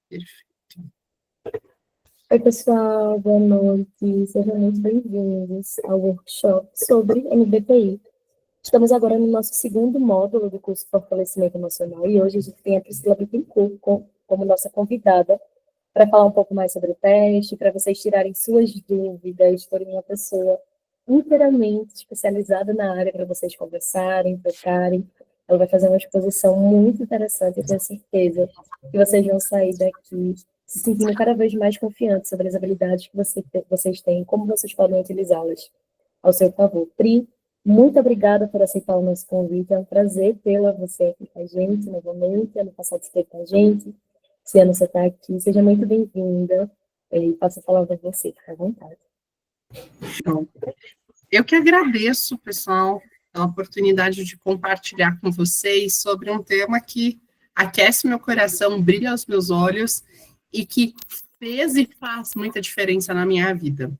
Perfeito. Oi, pessoal, boa noite. Sejam muito bem-vindos ao workshop sobre MBTI. Estamos agora no nosso segundo módulo do curso Fortalecimento Emocional e hoje a gente tem a Priscila Bittencourt como nossa convidada para falar um pouco mais sobre o teste, para vocês tirarem suas dúvidas, forem uma pessoa inteiramente especializada na área para vocês conversarem, trocarem. Ela vai fazer uma exposição muito interessante, eu tenho certeza que vocês vão sair daqui se sentindo cada vez mais confiantes sobre as habilidades que vocês têm, como vocês podem utilizá-las ao seu favor. Pri, muito obrigada por aceitar o nosso convite, é um prazer tê-la você aqui com a gente novamente, ano passado você esteve com a gente, esse ano você está aqui, seja muito bem-vinda, e passo a palavra a você, fica à vontade. Eu que agradeço, pessoal, a oportunidade de compartilhar com vocês sobre um tema que aquece meu coração, brilha aos meus olhos e que fez e faz muita diferença na minha vida.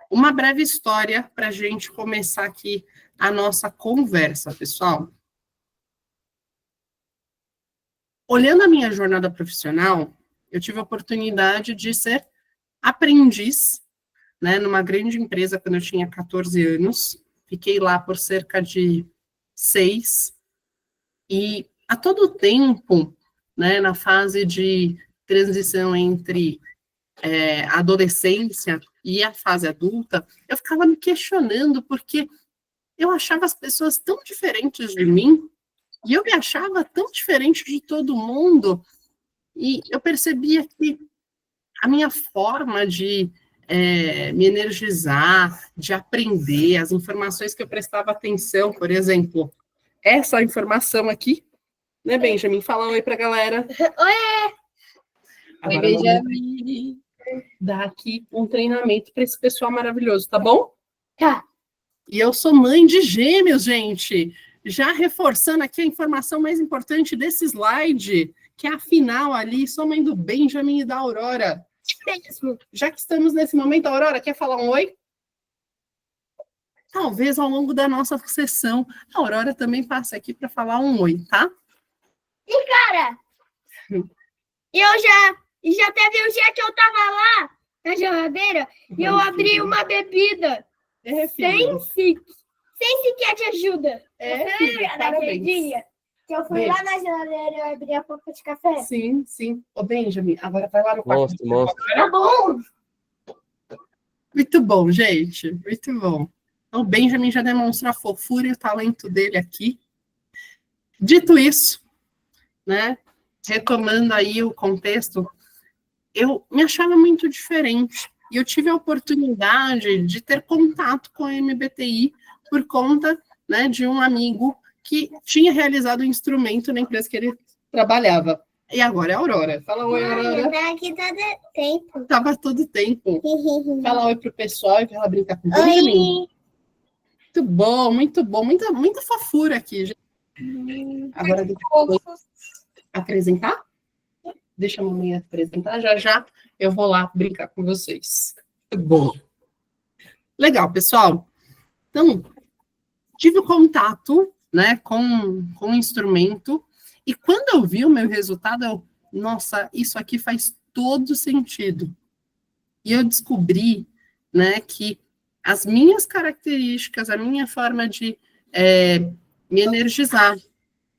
Uma breve história para a gente começar aqui a nossa conversa, pessoal. Olhando a minha jornada profissional, eu tive a oportunidade de ser aprendiz, né, numa grande empresa quando eu tinha 14 anos. Fiquei lá por cerca de 6. E a todo tempo, né, na fase de transição entre a adolescência e a fase adulta, eu ficava me questionando porque eu achava as pessoas tão diferentes de mim e eu me achava tão diferente de todo mundo e eu percebia que a minha forma de me energizar, de aprender, as informações que eu prestava atenção, por exemplo, essa informação aqui, né, Benjamin? Fala oi pra galera. Oi! Agora oi, Benjamin. Dar aqui um treinamento para esse pessoal maravilhoso, tá bom? Tá. E eu sou mãe de gêmeos, gente. Já reforçando aqui a informação mais importante desse slide, que é a final ali, sou mãe do Benjamin e da Aurora. Mesmo. Já que estamos nesse momento, Aurora, quer falar um oi? Talvez ao longo da nossa sessão, a Aurora também passe aqui para falar um oi, tá? E, cara, já teve um dia que eu tava lá na geladeira e eu abri uma bebida sem sequer de ajuda. Você lembra daquele dia que eu fui lá na geladeira e eu abri a copa de café? Sim, sim. Ô, Benjamin, agora vai lá no quarto. Mostra. Tá bom. Muito bom, gente. Muito bom. Então, o Benjamin já demonstrou a fofura e o talento dele aqui. Dito isso, né, retomando aí o contexto, eu me achava muito diferente. E eu tive a oportunidade de ter contato com a MBTI por conta, né, de um amigo que tinha realizado um instrumento na empresa que ele trabalhava. E agora é a Aurora. Fala oi, Aurora. Tá aqui todo tempo. Tava todo tempo. Fala oi pro pessoal e ela brincar com o Benjamin. Oi. Muito bom, muito bom. Muita fofura aqui, gente. Agora deixa eu apresentar. Deixa a mamãe apresentar. Já eu vou lá brincar com vocês. Muito bom. Legal, pessoal. Então, tive contato, né, com o instrumento e quando eu vi o meu resultado, nossa, isso aqui faz todo sentido. E eu descobri, né, que as minhas características, a minha forma de me energizar,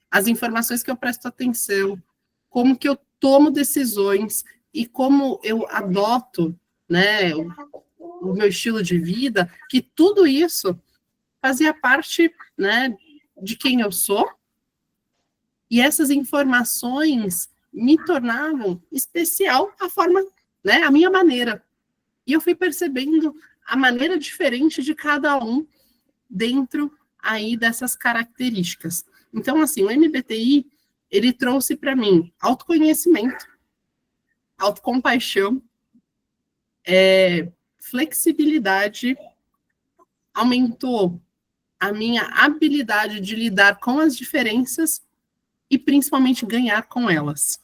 as informações que eu presto atenção, como que eu tomo decisões e como eu adoto, né, o meu estilo de vida, que tudo isso fazia parte, né, de quem eu sou, e essas informações me tornavam especial a forma, né, a minha maneira. E eu fui percebendo a maneira diferente de cada um dentro aí dessas características. Então, assim, o MBTI, ele trouxe para mim autoconhecimento, autocompaixão, flexibilidade, aumentou a minha habilidade de lidar com as diferenças e principalmente ganhar com elas.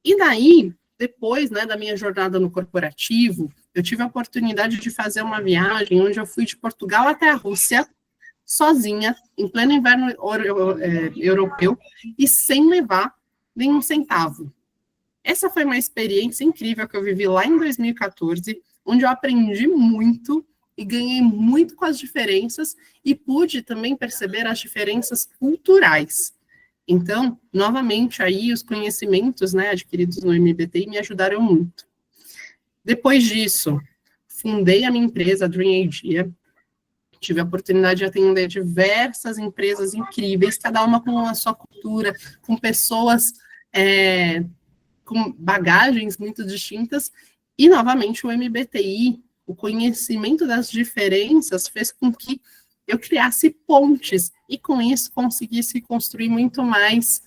E daí, depois, né, da minha jornada no corporativo, eu tive a oportunidade de fazer uma viagem onde eu fui de Portugal até a Rússia, sozinha, em pleno inverno europeu, e sem levar nenhum centavo. essa foi uma experiência incrível que eu vivi lá em 2014, onde eu aprendi muito e ganhei muito com as diferenças e pude também perceber as diferenças culturais. Então, novamente, aí os conhecimentos, né, adquiridos no MBTI me ajudaram muito. Depois disso, fundei a minha empresa, a Dream Idea. Tive a oportunidade de atender diversas empresas incríveis, cada uma com a sua cultura, com pessoas com bagagens muito distintas. E, novamente, o MBTI, o conhecimento das diferenças, fez com que eu criasse pontes e, com isso, conseguisse construir muito mais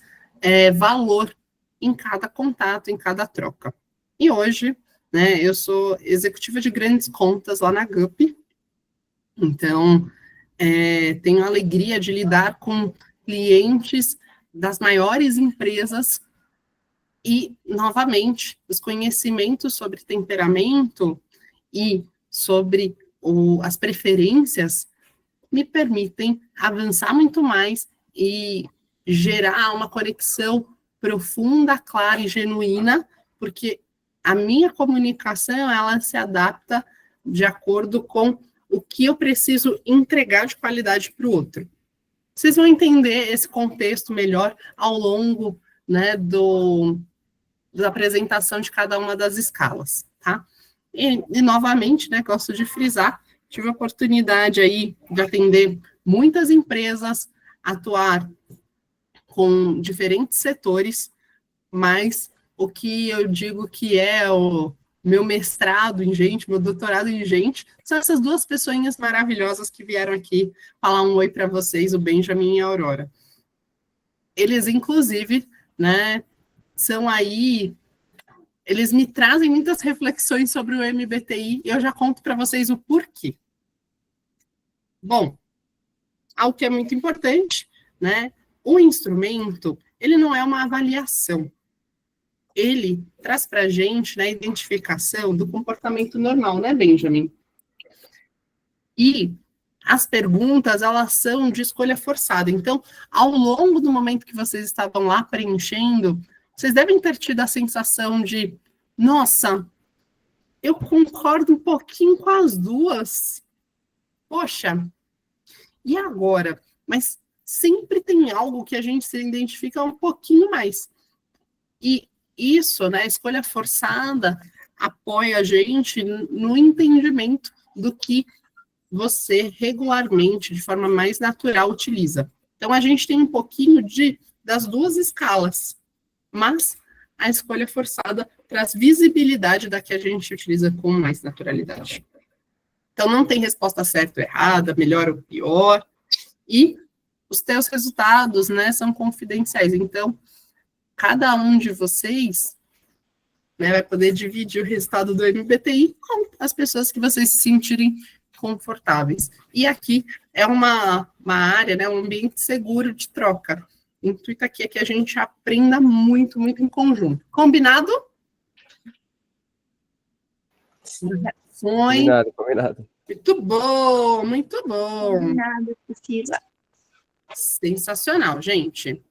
valor em cada contato, em cada troca. E hoje, né, eu sou executiva de grandes contas lá na GUP, então tenho a alegria de lidar com clientes das maiores empresas e, novamente, os conhecimentos sobre temperamento e sobre as preferências me permitem avançar muito mais e gerar uma conexão profunda, clara e genuína, porque a minha comunicação, ela se adapta de acordo com o que eu preciso entregar de qualidade para o outro. Vocês vão entender esse contexto melhor ao longo, né, da apresentação de cada uma das escalas, tá? E novamente, né, gosto de frisar, tive a oportunidade aí de atender muitas empresas, atuar com diferentes setores, mas o que eu digo que é o meu mestrado em gente, meu doutorado em gente, são essas duas pessoinhas maravilhosas que vieram aqui falar um oi para vocês, o Benjamin e a Aurora. Eles, inclusive, né, são aí, eles me trazem muitas reflexões sobre o MBTI, e eu já conto para vocês o porquê. Bom, algo que é muito importante, né, o instrumento, ele não é uma avaliação. Ele traz para a gente, né, a identificação do comportamento normal, né, Benjamin? E as perguntas, elas são de escolha forçada. Então, ao longo do momento que vocês estavam lá preenchendo, vocês devem ter tido a sensação de, nossa, eu concordo um pouquinho com as duas. Poxa, e agora? Mas sempre tem algo que a gente se identifica um pouquinho mais. E isso, né, a escolha forçada apoia a gente no entendimento do que você regularmente, de forma mais natural, utiliza. Então, a gente tem um pouquinho das duas escalas, mas a escolha forçada traz visibilidade da que a gente utiliza com mais naturalidade. Então, não tem resposta certa ou errada, melhor ou pior, e os teus resultados, né, são confidenciais. Então, cada um de vocês, né, vai poder dividir o resultado do MBTI com as pessoas que vocês se sentirem confortáveis. E aqui é uma área, né, um ambiente seguro de troca. O intuito aqui é que a gente aprenda muito, muito em conjunto. Combinado? Foi. Combinado. Muito bom, muito bom. Combinado, Priscila. Sensacional, gente.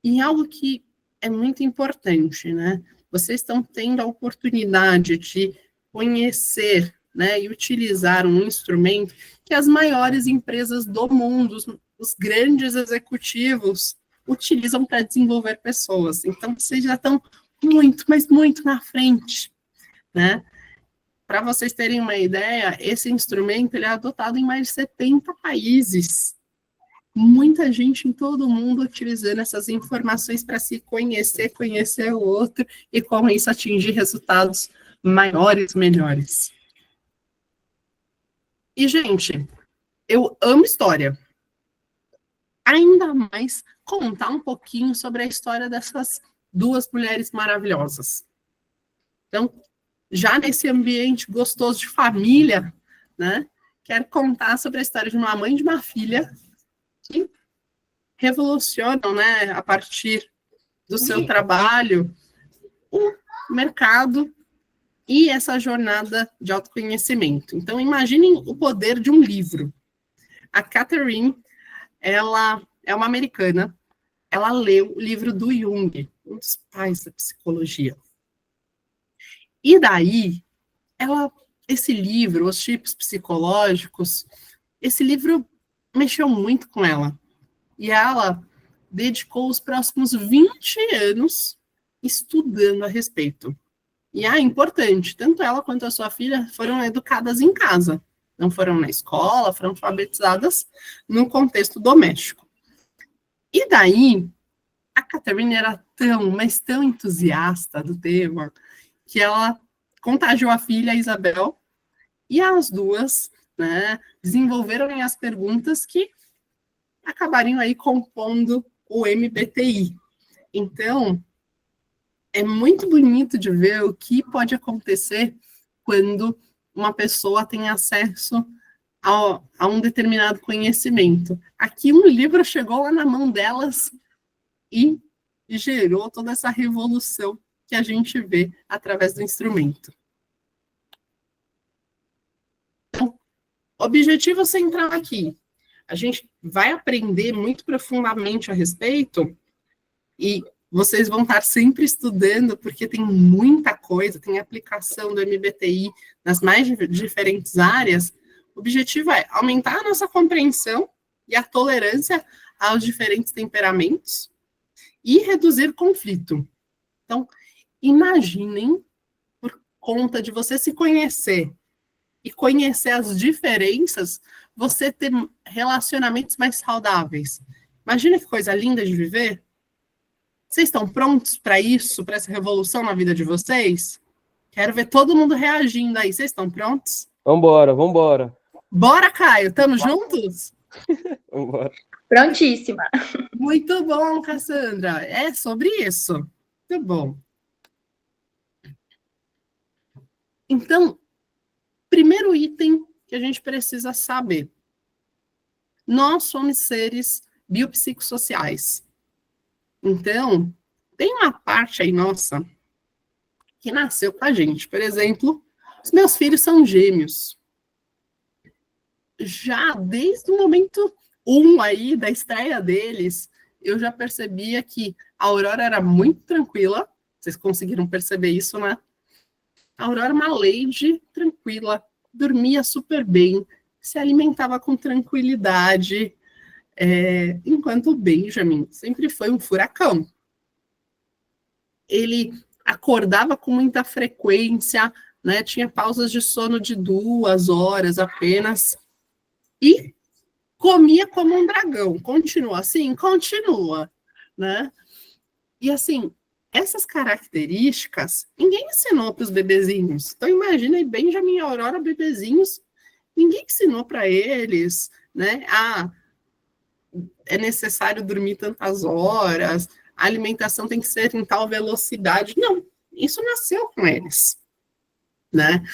E algo que é muito importante, né? Vocês estão tendo a oportunidade de conhecer, né, e utilizar um instrumento que as maiores empresas do mundo, os grandes executivos, utilizam para desenvolver pessoas. Então, vocês já estão muito, mas muito na frente, né? Para vocês terem uma ideia, esse instrumento ele é adotado em mais de 70 países. Muita gente em todo o mundo utilizando essas informações para se conhecer o outro e com isso atingir resultados maiores, melhores. E, gente, eu amo história. Ainda mais contar um pouquinho sobre a história dessas duas mulheres maravilhosas. Então, já nesse ambiente gostoso de família, né, quero contar sobre a história de uma mãe e de uma filha que revolucionam, né, a partir do seu trabalho, o mercado e essa jornada de autoconhecimento. Então, imaginem o poder de um livro. A Catherine, ela é uma americana, ela leu o livro do Jung, um dos pais da psicologia. E daí, esse livro, Os Tipos Psicológicos, esse livro mexeu muito com ela. E ela dedicou os próximos 20 anos estudando a respeito. E é importante, tanto ela quanto a sua filha foram educadas em casa. Não foram na escola, foram alfabetizadas no contexto doméstico. E daí, a Catherine era tão, mas tão entusiasta do tema, que ela contagiou a filha, a Isabel, e as duas, né, desenvolveram as perguntas que acabariam aí compondo o MBTI. Então, é muito bonito de ver o que pode acontecer quando uma pessoa tem acesso a um determinado conhecimento. Aqui um livro chegou lá na mão delas e gerou toda essa revolução que a gente vê através do instrumento. Então, objetivo central aqui. A gente vai aprender muito profundamente a respeito e vocês vão estar sempre estudando, porque tem muita coisa, tem aplicação do MBTI nas mais diferentes áreas. O objetivo é aumentar a nossa compreensão e a tolerância aos diferentes temperamentos e reduzir conflito. Então, imaginem, por conta de você se conhecer e conhecer as diferenças, você ter relacionamentos mais saudáveis. Imagina que coisa linda de viver. Vocês estão prontos para isso, para essa revolução na vida de vocês? Quero ver todo mundo reagindo aí. Vocês estão prontos? Vambora, vambora. Bora, Caio. Estamos juntos? Vambora. Prontíssima. Muito bom, Cassandra. É sobre isso. Muito bom. Então, primeiro item que a gente precisa saber. Nós somos seres biopsicossociais. Então, tem uma parte aí nossa que nasceu com a gente. Por exemplo, os meus filhos são gêmeos. Já desde o momento 1 aí, da estreia deles, eu já percebia que a Aurora era muito tranquila. Vocês conseguiram perceber isso, né? A Aurora é uma lady tranquila, dormia super bem, se alimentava com tranquilidade, enquanto o Benjamin sempre foi um furacão. Ele acordava com muita frequência, né, tinha pausas de sono de 2 horas apenas, e comia como um dragão. Continua assim? Continua, né? E assim, essas características, ninguém ensinou para os bebezinhos. Então imagina aí, Benjamin e Aurora, bebezinhos, ninguém ensinou para eles, né? É necessário dormir tantas horas, a alimentação tem que ser em tal velocidade. Não, isso nasceu com eles, né?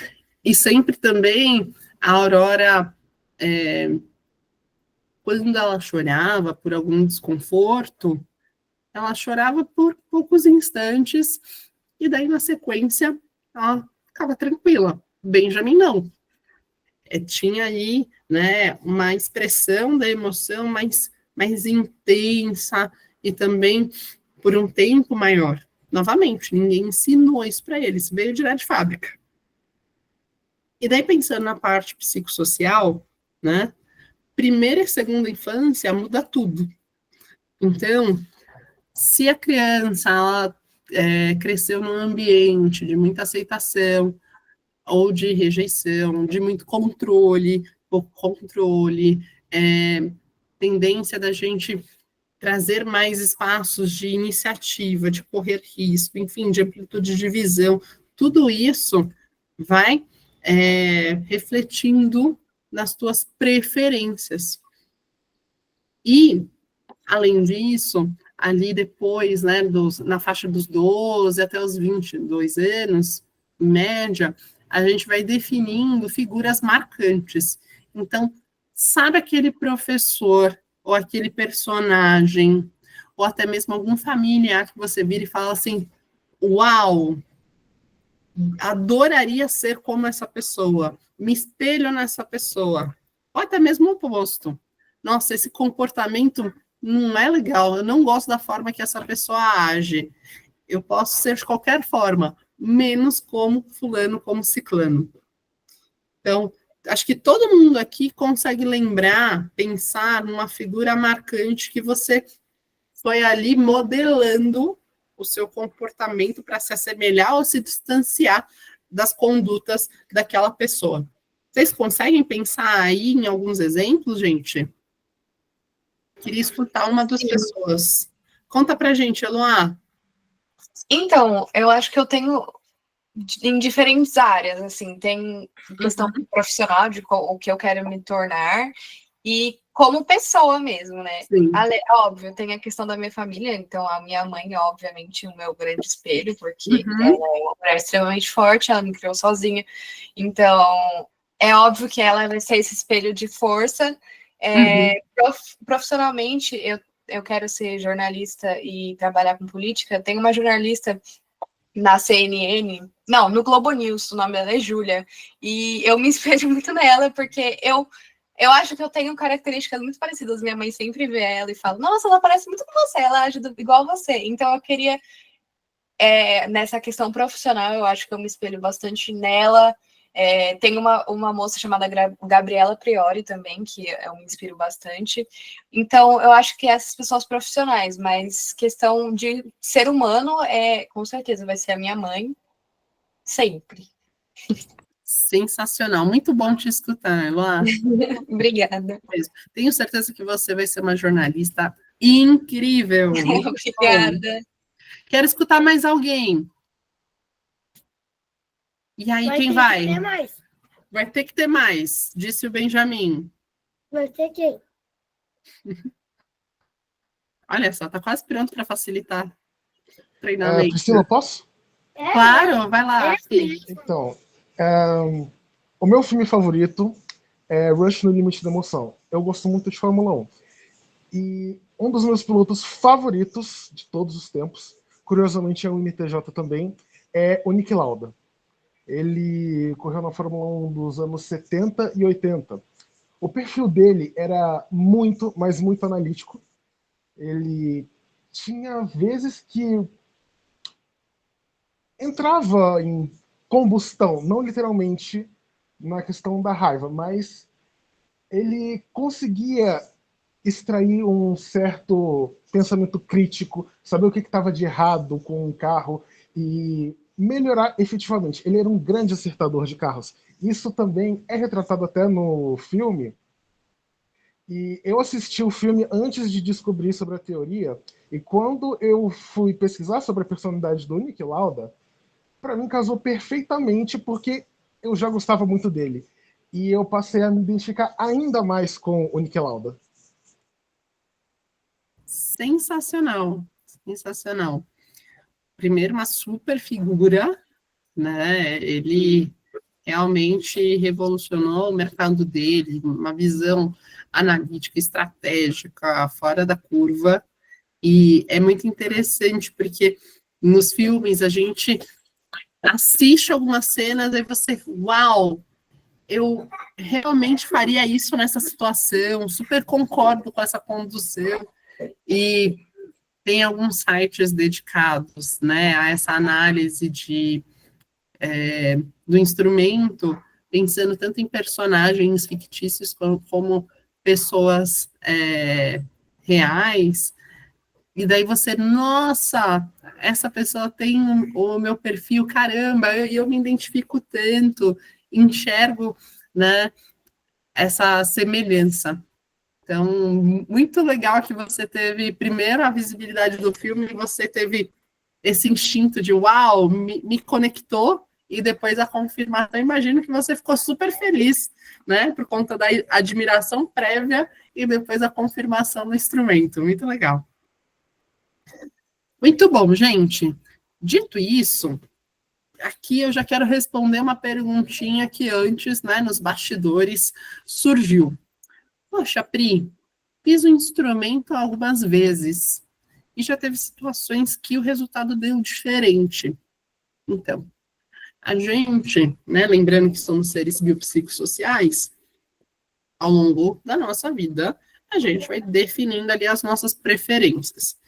E sempre também a Aurora, quando ela chorava por algum desconforto, ela chorava por poucos instantes e daí, na sequência, ela ficava tranquila. Benjamin não. Tinha aí, né, uma expressão da emoção mais intensa e também por um tempo maior. Novamente, ninguém ensinou isso para eles, veio direto de fábrica. E daí, pensando na parte psicossocial, né, primeira e segunda infância muda tudo. Então, se a criança ela, cresceu num ambiente de muita aceitação, ou de rejeição, de muito controle, pouco controle, tendência da gente trazer mais espaços de iniciativa, de correr risco, enfim, de amplitude de visão, tudo isso vai refletindo nas tuas preferências. E, além disso, ali depois, né, na faixa dos 12 até os 22 anos, em média, a gente vai definindo figuras marcantes. Então, sabe aquele professor, ou aquele personagem, ou até mesmo algum familiar que você vira e fala assim, uau, adoraria ser como essa pessoa, me espelho nessa pessoa. Ou até mesmo o oposto. Nossa, esse comportamento não é legal, eu não gosto da forma que essa pessoa age. eu posso ser de qualquer forma, menos como fulano, como ciclano. Então, acho que todo mundo aqui consegue lembrar, pensar numa figura marcante que você foi ali modelando o seu comportamento para se assemelhar ou se distanciar das condutas daquela pessoa. Vocês conseguem pensar aí em alguns exemplos, gente? Queria escutar uma das pessoas. Conta pra gente, Eloá. Então, eu acho que eu tenho em diferentes áreas, assim, tem questão profissional de o que eu quero me tornar e como pessoa mesmo, né? Óbvio, tem a questão da minha família, então a minha mãe é obviamente o meu grande espelho, porque ela é uma mulher extremamente forte, ela me criou sozinha, então é óbvio que ela vai ser esse espelho de força. Profissionalmente, eu quero ser jornalista e trabalhar com política. Tem uma jornalista na CNN, não, no Globo News, o nome dela é Júlia, e eu me espelho muito nela, porque eu acho que eu tenho características muito parecidas. Minha mãe sempre vê ela e fala, nossa, ela parece muito com você, ela ajuda igual você. Então eu queria, nessa questão profissional, eu acho que eu me espelho bastante nela. Tem uma moça chamada Gabriela Priori também, que eu me inspiro bastante. Então, eu acho que essas pessoas profissionais, mas questão de ser humano, com certeza vai ser a minha mãe, sempre. Sensacional, muito bom te escutar, Eloá. Obrigada. Tenho certeza que você vai ser uma jornalista incrível. Obrigada. Quero escutar mais alguém. E aí, quem vai? Vai ter mais. Vai ter que ter mais, disse o Benjamin. Vai ter quem? Olha só, tá quase pronto para facilitar o treinamento. Priscila, posso? Claro, vai lá. Então, o meu filme favorito é Rush no Limite da Emoção. Eu gosto muito de Fórmula 1. E um dos meus pilotos favoritos de todos os tempos, curiosamente é um MTJ também, é o Niki Lauda. Ele correu na Fórmula 1 dos anos 70 e 80. O perfil dele era muito, mas muito analítico. Ele tinha vezes que entrava em combustão, não literalmente na questão da raiva, mas ele conseguia extrair um certo pensamento crítico, saber o que estava de errado com o carro e melhorar efetivamente. Ele era um grande acertador de carros. Isso também é retratado até no filme. E eu assisti o filme antes de descobrir sobre a teoria, e quando eu fui pesquisar sobre a personalidade do Niki Lauda, para mim casou perfeitamente, porque eu já gostava muito dele. E eu passei a me identificar ainda mais com o Niki Lauda. Sensacional, sensacional. Primeiro, uma super figura, né? Ele realmente revolucionou o mercado dele, uma visão analítica, estratégica, fora da curva. E é muito interessante, porque nos filmes a gente assiste algumas cenas e você, uau, eu realmente faria isso nessa situação, super concordo com essa condução. E tem alguns sites dedicados, né, a essa análise do instrumento, pensando tanto em personagens fictícios como pessoas reais. E daí você, nossa, essa pessoa tem o meu perfil, caramba, eu me identifico tanto, enxergo, né, essa semelhança. Então, muito legal que você teve, primeiro, a visibilidade do filme, e você teve esse instinto de, uau, me conectou, e depois a confirmação. Imagino que você ficou super feliz, né, por conta da admiração prévia, e depois a confirmação do instrumento. Muito legal. Muito bom, gente. Dito isso, aqui eu já quero responder uma perguntinha que antes, né, nos bastidores, surgiu. Poxa, Pri, fiz o instrumento algumas vezes e já teve situações que o resultado deu diferente. Então, a gente, né, lembrando que somos seres biopsicossociais, ao longo da nossa vida, a gente vai definindo ali as nossas preferências.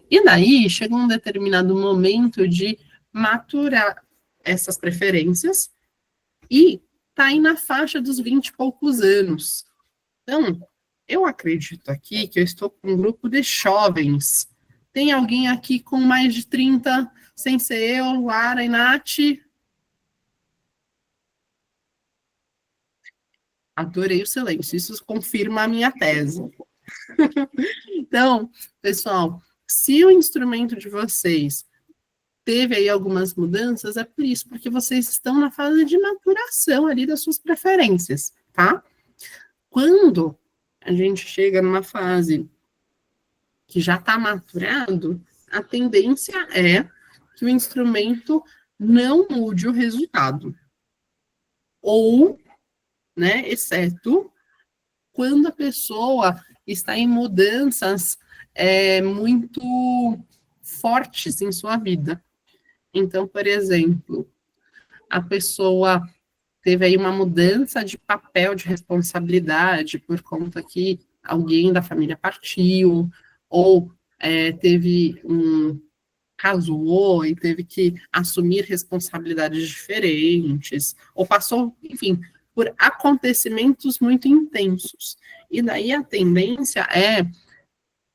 E daí chega um determinado momento de maturar essas preferências e tá aí na faixa dos 20 e poucos anos. Então, eu acredito aqui que eu estou com um grupo de jovens. Tem alguém aqui com mais de 30, sem ser eu, Lara e Nath? Adorei o silêncio, isso confirma a minha tese. Então, pessoal, se o instrumento de vocês teve aí algumas mudanças, é por isso, porque vocês estão na fase de maturação ali das suas preferências, tá? Quando a gente chega numa fase que já está maturado, a tendência é que o instrumento não mude o resultado. Ou, né, exceto quando a pessoa está em mudanças muito fortes em sua vida. Então, por exemplo, a pessoa teve aí uma mudança de papel de responsabilidade por conta que alguém da família partiu, ou casou e teve que assumir responsabilidades diferentes, ou passou, enfim, por acontecimentos muito intensos. E daí a tendência é,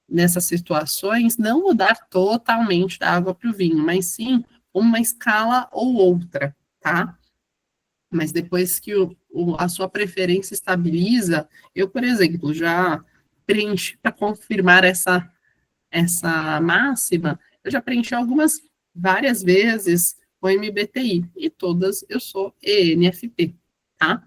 nessas situações, não mudar totalmente da água para o vinho, mas sim uma escala ou outra, tá? Mas depois que a sua preferência estabiliza, eu, por exemplo, já preenchi para confirmar essa máxima, eu já preenchi várias vezes o MBTI, e todas eu sou ENFP, tá?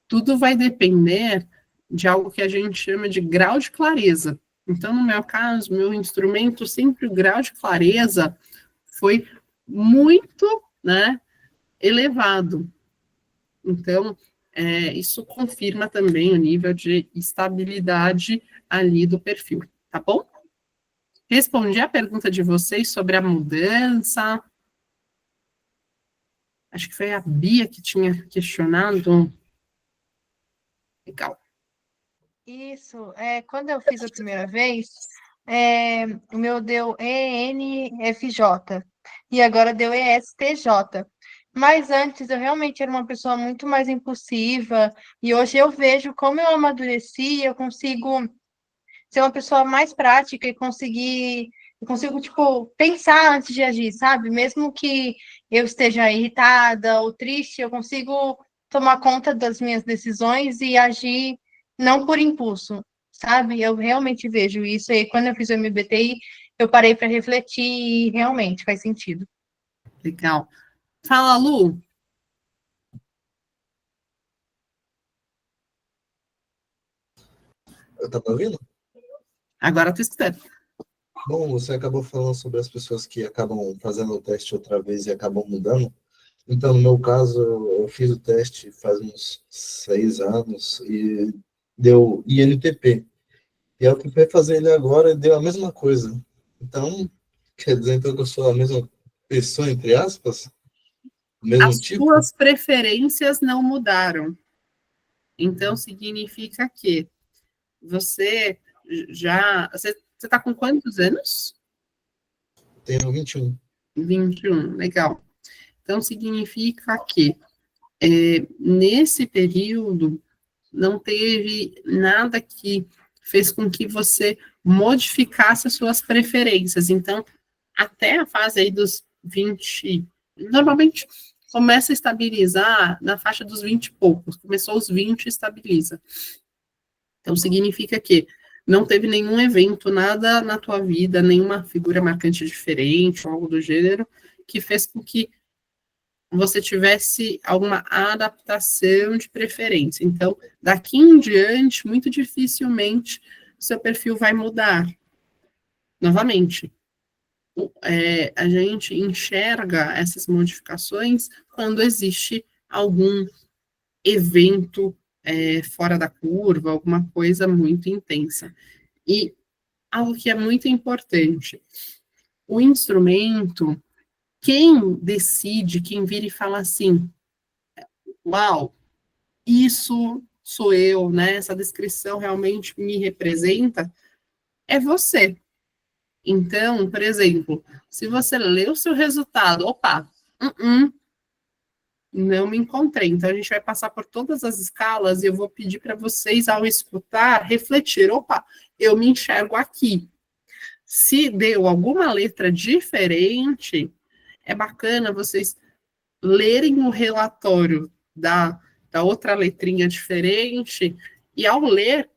Tudo vai depender de algo que a gente chama de grau de clareza. Então, no meu caso, meu instrumento, sempre o grau de clareza foi muito, né, elevado. Então, isso confirma também o nível de estabilidade ali do perfil, tá bom? Respondi a pergunta de vocês sobre a mudança. Acho que foi a Bia que tinha questionado. Legal. Isso, quando eu fiz a primeira vez, o meu deu ENFJ e agora deu ESTJ. Mas antes eu realmente era uma pessoa muito mais impulsiva e hoje eu vejo como eu amadureci, eu consigo ser uma pessoa mais prática e eu consigo, tipo, pensar antes de agir, sabe? Mesmo que eu esteja irritada ou triste, eu consigo tomar conta das minhas decisões e agir não por impulso, sabe? Eu realmente vejo isso e quando eu fiz o MBTI, eu parei para refletir e realmente faz sentido. Legal. Fala, Lu. Tá me ouvindo? Agora tu escutando. Bom, você acabou falando sobre as pessoas que acabam fazendo o teste outra vez e acabam mudando. Então, no meu caso, eu fiz o teste faz uns 6 anos e deu INTP. E eu tentei fazer ele agora e deu a mesma coisa. Então, quer dizer então que eu sou a mesma pessoa, entre aspas? O mesmo As tipo? suas preferências não mudaram. Então, significa que você Você está com quantos anos? Tenho 21. 21, legal. Então, significa que nesse período não teve nada que fez com que você modificasse as suas preferências. Então, até a fase aí dos 20, normalmente começa a estabilizar na faixa dos 20 e poucos. Começou aos 20 e estabiliza. Então, significa que não teve nenhum evento, nada na tua vida, nenhuma figura marcante diferente, ou algo do gênero, que fez com que você tivesse alguma adaptação de preferência. Então, daqui em diante, muito dificilmente, o seu perfil vai mudar. Novamente, a gente enxerga essas modificações quando existe algum evento fora da curva, alguma coisa muito intensa. E algo que é muito importante, o instrumento, quem decide, quem vira e fala assim, uau, isso sou eu, né? Essa descrição realmente me representa, é você. Então, por exemplo, se você lê o seu resultado, opa, não me encontrei. Então, a gente vai passar por todas as escalas e eu vou pedir para vocês, ao escutar, refletir. Opa, eu me enxergo aqui. Se deu alguma letra diferente, é bacana vocês lerem o relatório da outra letrinha diferente e, ao ler,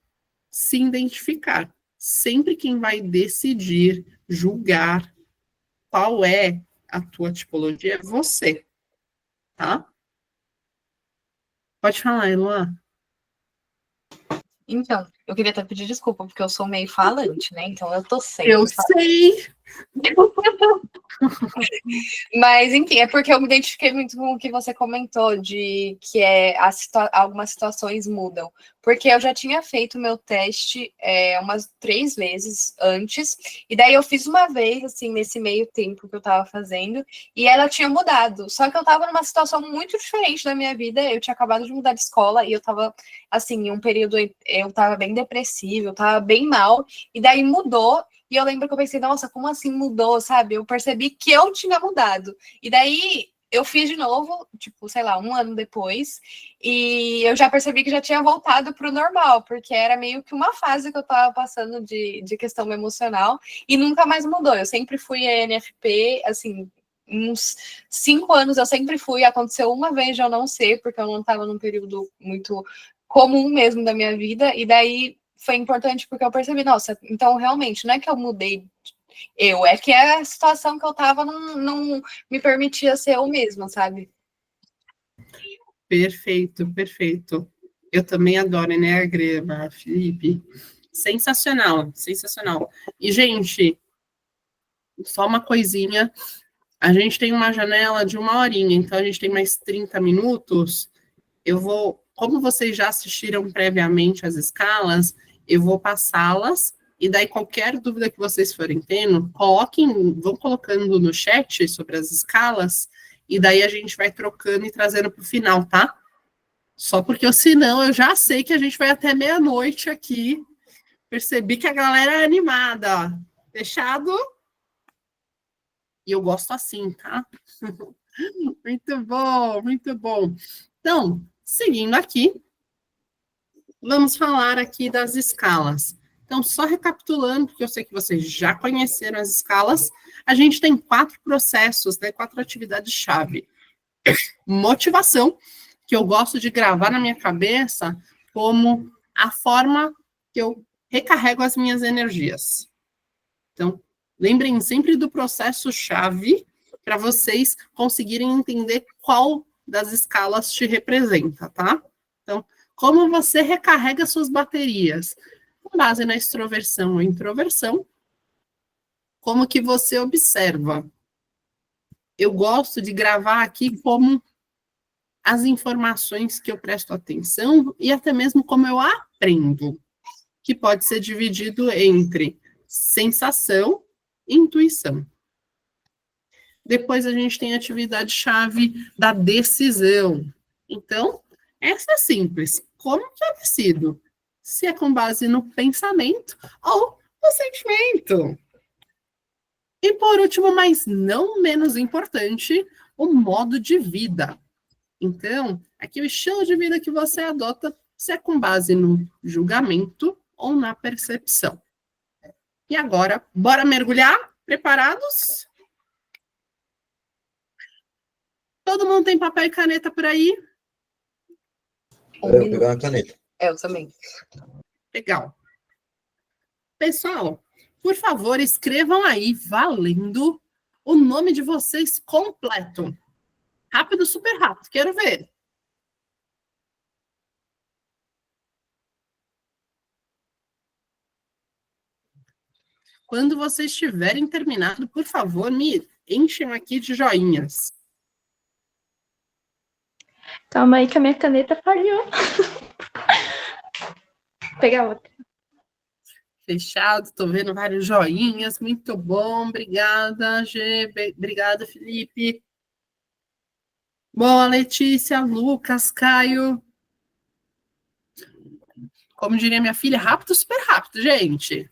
se identificar. Sempre quem vai decidir, julgar qual é a tua tipologia é você, tá? Pode falar, Eloá. Então, eu queria até pedir desculpa, porque eu sou meio falante, né? Então eu tô sempre Eu sei. Mas, enfim, é porque eu me identifiquei muito com o que você comentou, de que algumas situações mudam. Porque eu já tinha feito meu teste umas 3 vezes antes, e daí eu fiz uma vez, assim, nesse meio tempo que eu tava fazendo, e ela tinha mudado. Só que eu tava numa situação muito diferente da minha vida, eu tinha acabado de mudar de escola, e eu tava, assim, em um período, eu tava bem depressiva, eu tava bem mal, e daí mudou. E eu lembro que eu pensei, nossa, como assim mudou, sabe? Eu percebi que eu tinha mudado. E daí eu fiz de novo, tipo, sei lá, 1 ano depois, e eu já percebi que já tinha voltado para o normal, porque era meio que uma fase que eu estava passando de questão emocional, e nunca mais mudou. Eu sempre fui ENFP, assim, uns 5 anos eu sempre fui, aconteceu uma vez de eu não ser, porque eu não estava num período muito comum mesmo da minha vida, e daí foi importante porque eu percebi, nossa, então realmente não é que eu mudei, é que a situação que eu tava não me permitia ser eu mesma, sabe? Perfeito, perfeito. Eu também adoro Enneagrama, Felipe. Sensacional, sensacional. E, gente, só uma coisinha. A gente tem uma janela de 1 horinha, então a gente tem mais 30 minutos. Eu vou, como vocês já assistiram previamente as escalas, eu vou passá-las, e daí qualquer dúvida que vocês forem tendo, vão colocando no chat sobre as escalas, e daí a gente vai trocando e trazendo para o final, tá? Só porque senão eu já sei que a gente vai até meia-noite aqui. Percebi que a galera é animada. Fechado? E eu gosto assim, tá? Muito bom, muito bom. Então, seguindo aqui, vamos falar aqui das escalas. Então, só recapitulando, porque eu sei que vocês já conheceram as escalas, a gente tem 4 processos, né, 4 atividades-chave. Motivação, que eu gosto de gravar na minha cabeça como a forma que eu recarrego as minhas energias. Então, lembrem sempre do processo-chave para vocês conseguirem entender qual das escalas te representa, tá? Então, como você recarrega suas baterias? Com base na extroversão ou introversão, como que você observa? Eu gosto de gravar aqui como as informações que eu presto atenção e até mesmo como eu aprendo, que pode ser dividido entre sensação e intuição. Depois a gente tem a atividade-chave da decisão. Então, essa é simples. Como que eu decido? Se é com base no pensamento ou no sentimento. E por último, mas não menos importante, o modo de vida. Então, aqui o estilo de vida que você adota, se é com base no julgamento ou na percepção. E agora, bora mergulhar? Preparados? Todo mundo tem papel e caneta por aí? Eu vou pegar uma caneta. Eu também. Legal. Pessoal, por favor, escrevam aí, valendo, o nome de vocês completo. Rápido, super rápido, quero ver. Quando vocês tiverem terminado, por favor, me enchem aqui de joinhas. Calma aí que a minha caneta falhou. Vou pegar outra. Fechado, estou vendo vários joinhas, muito bom, obrigada, Gê, obrigada, Felipe. Boa, Letícia, Lucas, Caio. Como diria minha filha, rápido, super rápido, gente.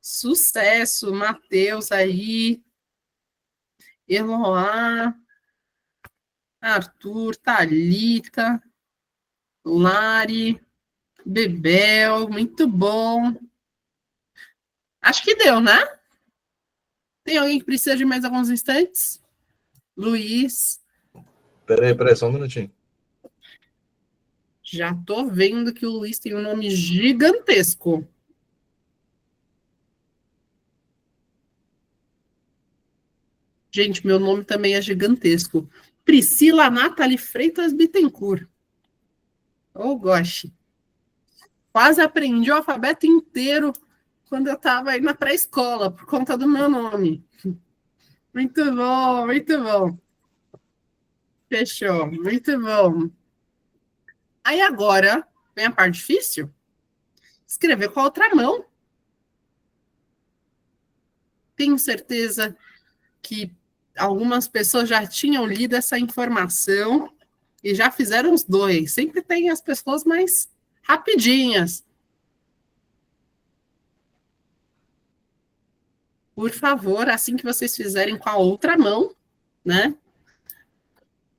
Sucesso, Matheus aí, Eloá, Arthur, Thalita, Lari, Bebel, muito bom. Acho que deu, né? Tem alguém que precisa de mais alguns instantes? Luiz. Peraí, só um minutinho. Já tô vendo que o Luiz tem um nome gigantesco. Gente, meu nome também é gigantesco. Priscila Nathalie Freitas Bittencourt. Oh, gosh. Quase aprendi o alfabeto inteiro quando eu estava aí na pré-escola, por conta do meu nome. Muito bom, muito bom. Fechou, muito bom. Aí agora vem a parte difícil. Escrever com a outra mão. Tenho certeza que algumas pessoas já tinham lido essa informação e já fizeram os dois. Sempre tem as pessoas mais rapidinhas. Por favor, assim que vocês fizerem com a outra mão, né?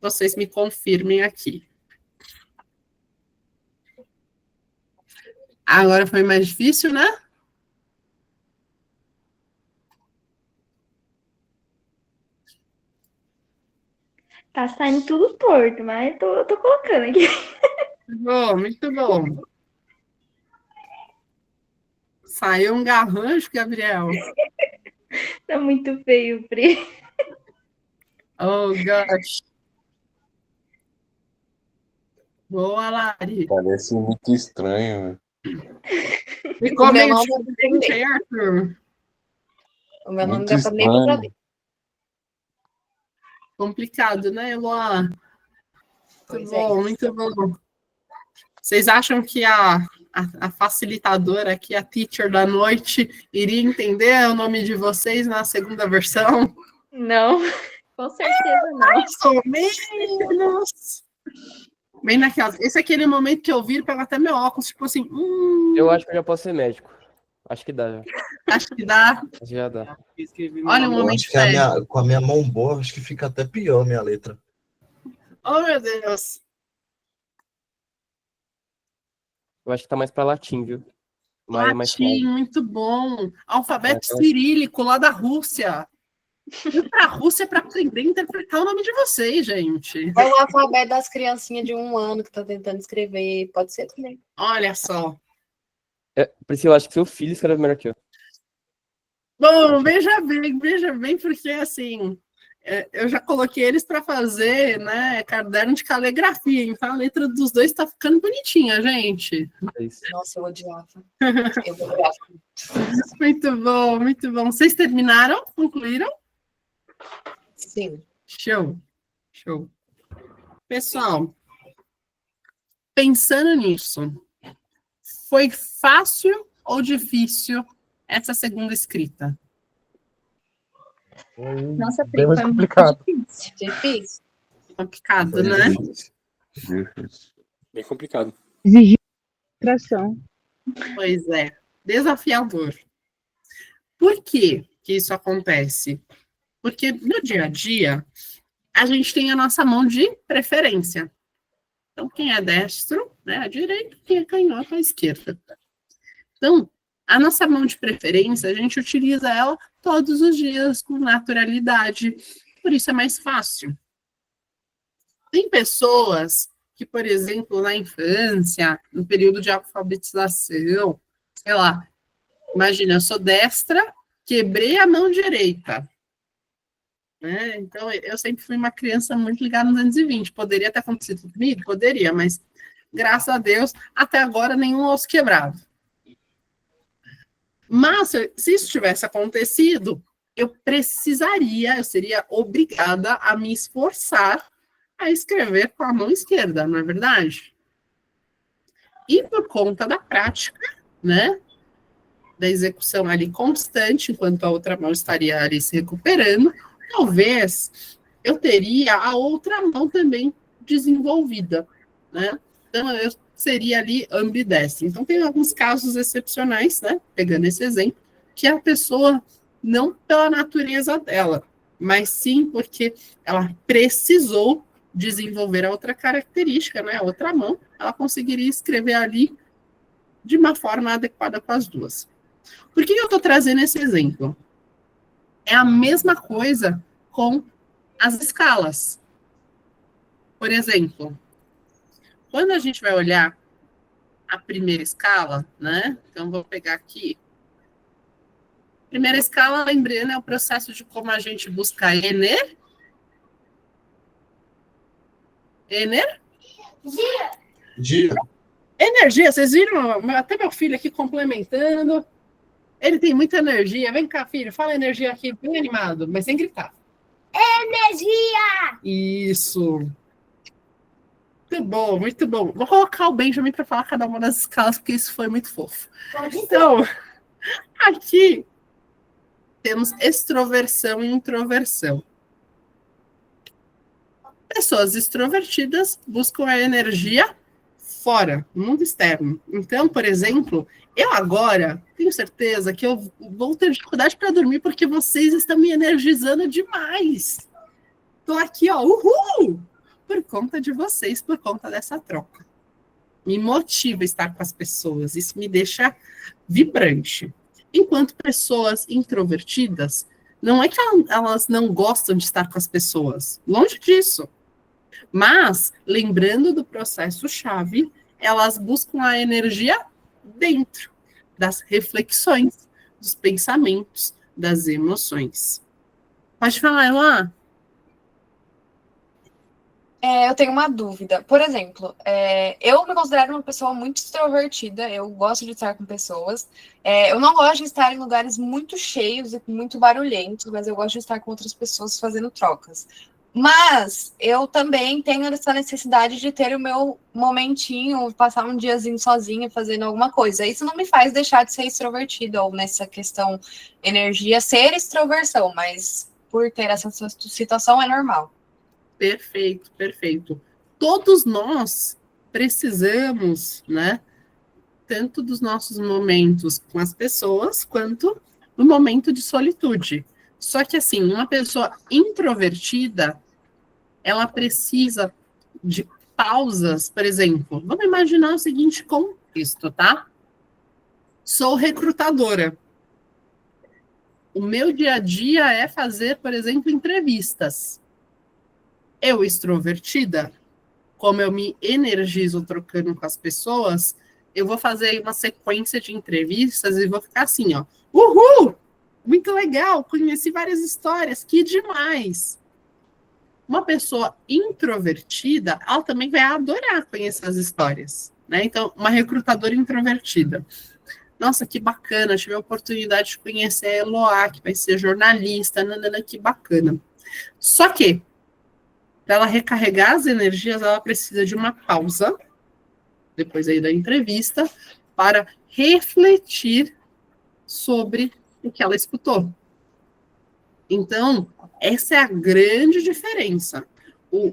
Vocês me confirmem aqui. Agora foi mais difícil, né? Tá saindo tudo torto, mas eu tô colocando aqui. Bom, muito bom. Saiu um garrancho, Gabriel. Tá muito feio, Pri. Oh, gosh. Boa, Lari. Parece muito estranho, velho. Ficou O meu meio nome é diferente, hein, Arthur? O meu nome Muito dá pra nem pra estranho. ver. Complicado, né, Eloá? Muito Pois bom, é. muito bom. Vocês acham que a facilitadora aqui, a teacher da noite, iria entender o nome de vocês na segunda versão? Não, com certeza não. Mais ou menos. Bem naquelas. Esse é aquele momento que eu viro, pego até meu óculos, tipo assim, Eu acho que eu já posso ser médico. Acho que dá. acho que dá. Já dá. Olha o Eu momento acho que com a minha mão boa, acho que fica até pior a minha letra. Oh, meu Deus. Eu acho que tá mais pra latim, viu? Mas é mais Latim, fácil. muito bom. Alfabeto É, cirílico lá da Rússia. Fui pra Rússia para aprender a interpretar o nome de vocês, gente. É o alfabeto das criancinhas de 1 ano que tá tentando escrever. Pode ser também. Olha só. Priscila, acho que seu filho escreve melhor que eu. Bom, veja bem, porque assim, eu já coloquei eles para fazer, né, caderno de caligrafia, então a letra dos dois tá ficando bonitinha, gente. É isso. Nossa, eu odiava. Eu odiava. Muito bom, muito bom. Vocês terminaram? Concluíram? Sim. Show, show. Pessoal, pensando nisso, foi fácil ou difícil essa segunda escrita? Nossa, Pri, Bem mais foi muito complicado. difícil. Difícil. Complicado, né? Difícil. Bem complicado. Exigir concentração. Pois é, desafiador. Por que que isso acontece? Porque no dia a dia, a gente tem a nossa mão de preferência. Então, quem é destro, né, a direita, quem é canhoto, a esquerda. Então, a nossa mão de preferência, a gente utiliza ela todos os dias com naturalidade. Por isso é mais fácil. Tem pessoas que, por exemplo, na infância, no período de alfabetização, sei lá, imagina, eu sou destra, quebrei a mão direita. Né? Então, eu sempre fui uma criança muito ligada no 220. Poderia ter acontecido comigo? Poderia, mas, graças a Deus, até agora, nenhum osso quebrado. Mas, se isso tivesse acontecido, eu seria obrigada a me esforçar a escrever com a mão esquerda, não é verdade? E por conta da prática, né, da execução ali constante, enquanto a outra mão estaria ali se recuperando, talvez eu teria a outra mão também desenvolvida, né? Então, eu seria ali ambidestro. Então, tem alguns casos excepcionais, né? Pegando esse exemplo, que a pessoa, não pela natureza dela, mas sim porque ela precisou desenvolver a outra característica, né? A outra mão, ela conseguiria escrever ali de uma forma adequada com as duas. Por que eu estou trazendo esse exemplo? É a mesma coisa com as escalas. Por exemplo, quando a gente vai olhar a primeira escala, né? Então, vou pegar aqui. Primeira escala, lembrando, é o processo de como a gente busca energia. Energia, vocês viram? Até meu filho aqui complementando. Ele tem muita energia. Vem cá, filho, fala energia aqui, bem animado, mas sem gritar. Energia! Isso. Muito bom, muito bom. Vou colocar o Benjamin para falar cada uma das escalas, porque isso foi muito fofo. Então, aqui temos extroversão e introversão. Pessoas extrovertidas buscam a energia fora, no mundo externo. Então, por exemplo, eu agora tenho certeza que eu vou ter dificuldade para dormir porque vocês estão me energizando demais. Estou aqui, ó, uhul! Por conta de vocês, por conta dessa troca. Me motiva estar com as pessoas, isso me deixa vibrante. Enquanto pessoas introvertidas, não é que elas não gostam de estar com as pessoas, longe disso. Mas, lembrando do processo-chave, elas buscam a energia dentro das reflexões, dos pensamentos, das emoções. Pode falar, Elá? Eu tenho uma dúvida. Por exemplo, eu me considero uma pessoa muito extrovertida, eu gosto de estar com pessoas. Eu não gosto de estar em lugares muito cheios e muito barulhentos, mas eu gosto de estar com outras pessoas fazendo trocas. Mas eu também tenho essa necessidade de ter o meu momentinho, passar um diazinho sozinha fazendo alguma coisa. Isso não me faz deixar de ser extrovertida, ou nessa questão energia, ser extroversão, mas por ter essa situação é normal. Perfeito, perfeito. Todos nós precisamos, né, tanto dos nossos momentos com as pessoas, quanto no momento de solitude. Só que, assim, uma pessoa introvertida, ela precisa de pausas, por exemplo. Vamos imaginar o seguinte contexto, tá? Sou recrutadora. O meu dia a dia é fazer, por exemplo, entrevistas. Eu, extrovertida, como eu me energizo trocando com as pessoas, eu vou fazer uma sequência de entrevistas e vou ficar assim, ó. Uhul! Muito legal, conheci várias histórias, que demais! Uma pessoa introvertida, ela também vai adorar conhecer as histórias, né? Então, uma recrutadora introvertida. Nossa, que bacana, tive a oportunidade de conhecer a Eloá, que vai ser jornalista, nanana, que bacana. Só que, para ela recarregar as energias, ela precisa de uma pausa, depois aí da entrevista, para refletir sobre o que ela escutou. Então, essa é a grande diferença. O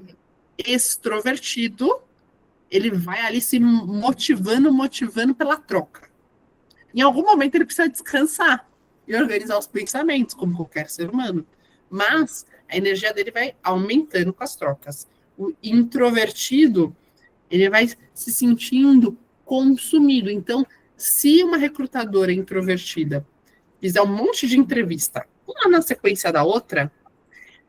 extrovertido, ele vai ali se motivando pela troca. Em algum momento ele precisa descansar e organizar os pensamentos, como qualquer ser humano. Mas a energia dele vai aumentando com as trocas. O introvertido, ele vai se sentindo consumido. Então, se uma recrutadora introvertida fizer um monte de entrevista, uma na sequência da outra,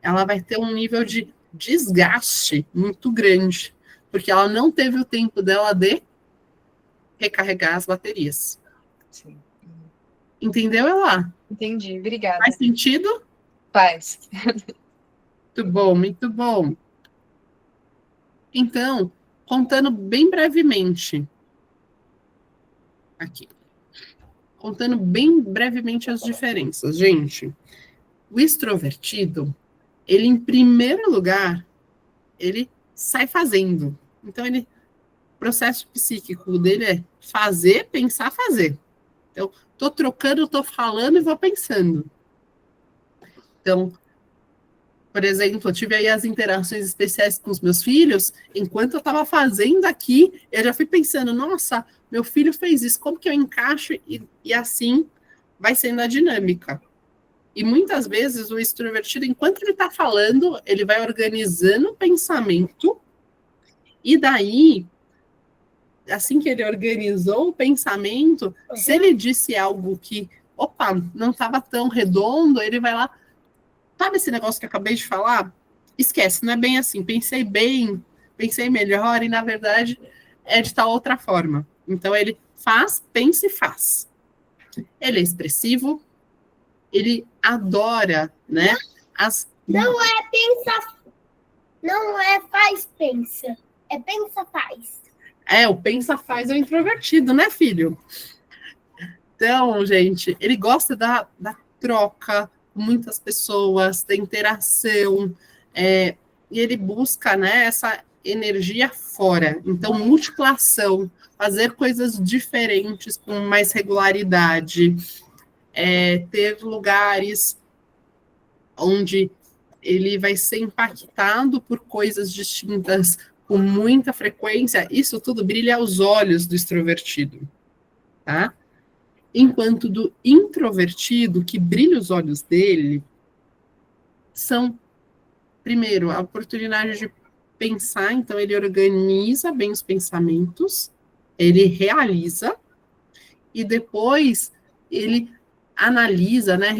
ela vai ter um nível de desgaste muito grande, porque ela não teve o tempo dela de recarregar as baterias. Sim. Entendeu, Elá? Entendi, obrigada. Faz sentido? Faz. Muito bom, muito bom. Então, contando bem brevemente, aqui. Contando bem brevemente as diferenças. Gente, o extrovertido, ele, em primeiro lugar, ele sai fazendo. Então, o processo psíquico dele é fazer, pensar, fazer. Então, tô trocando, tô falando e vou pensando. Então, Por exemplo, eu tive aí as interações especiais com os meus filhos, enquanto eu estava fazendo aqui, eu já fui pensando, nossa, meu filho fez isso, como que eu encaixo? E assim vai sendo a dinâmica. E muitas vezes o extrovertido, enquanto ele está falando, ele vai organizando o pensamento, e daí, assim que ele organizou o pensamento, se ele disse algo que, opa, não estava tão redondo, ele vai lá, sabe esse negócio que eu acabei de falar? Esquece, não é bem assim, pensei bem, pensei melhor, e na verdade é de tal outra forma. Então ele faz, pensa e faz. Ele é expressivo, ele adora, né? Não é pensa, não é faz, pensa. É pensa, faz. O pensa faz é o introvertido, né, filho? Então, gente, ele gosta da troca com muitas pessoas, da interação, e ele busca, né, essa energia fora. Então, multiplicação, fazer coisas diferentes com mais regularidade, ter lugares onde ele vai ser impactado por coisas distintas com muita frequência, isso tudo brilha aos olhos do extrovertido, tá? Enquanto do introvertido, que brilha os olhos dele, são, primeiro, a oportunidade de pensar, então ele organiza bem os pensamentos, ele realiza, e depois ele analisa, né,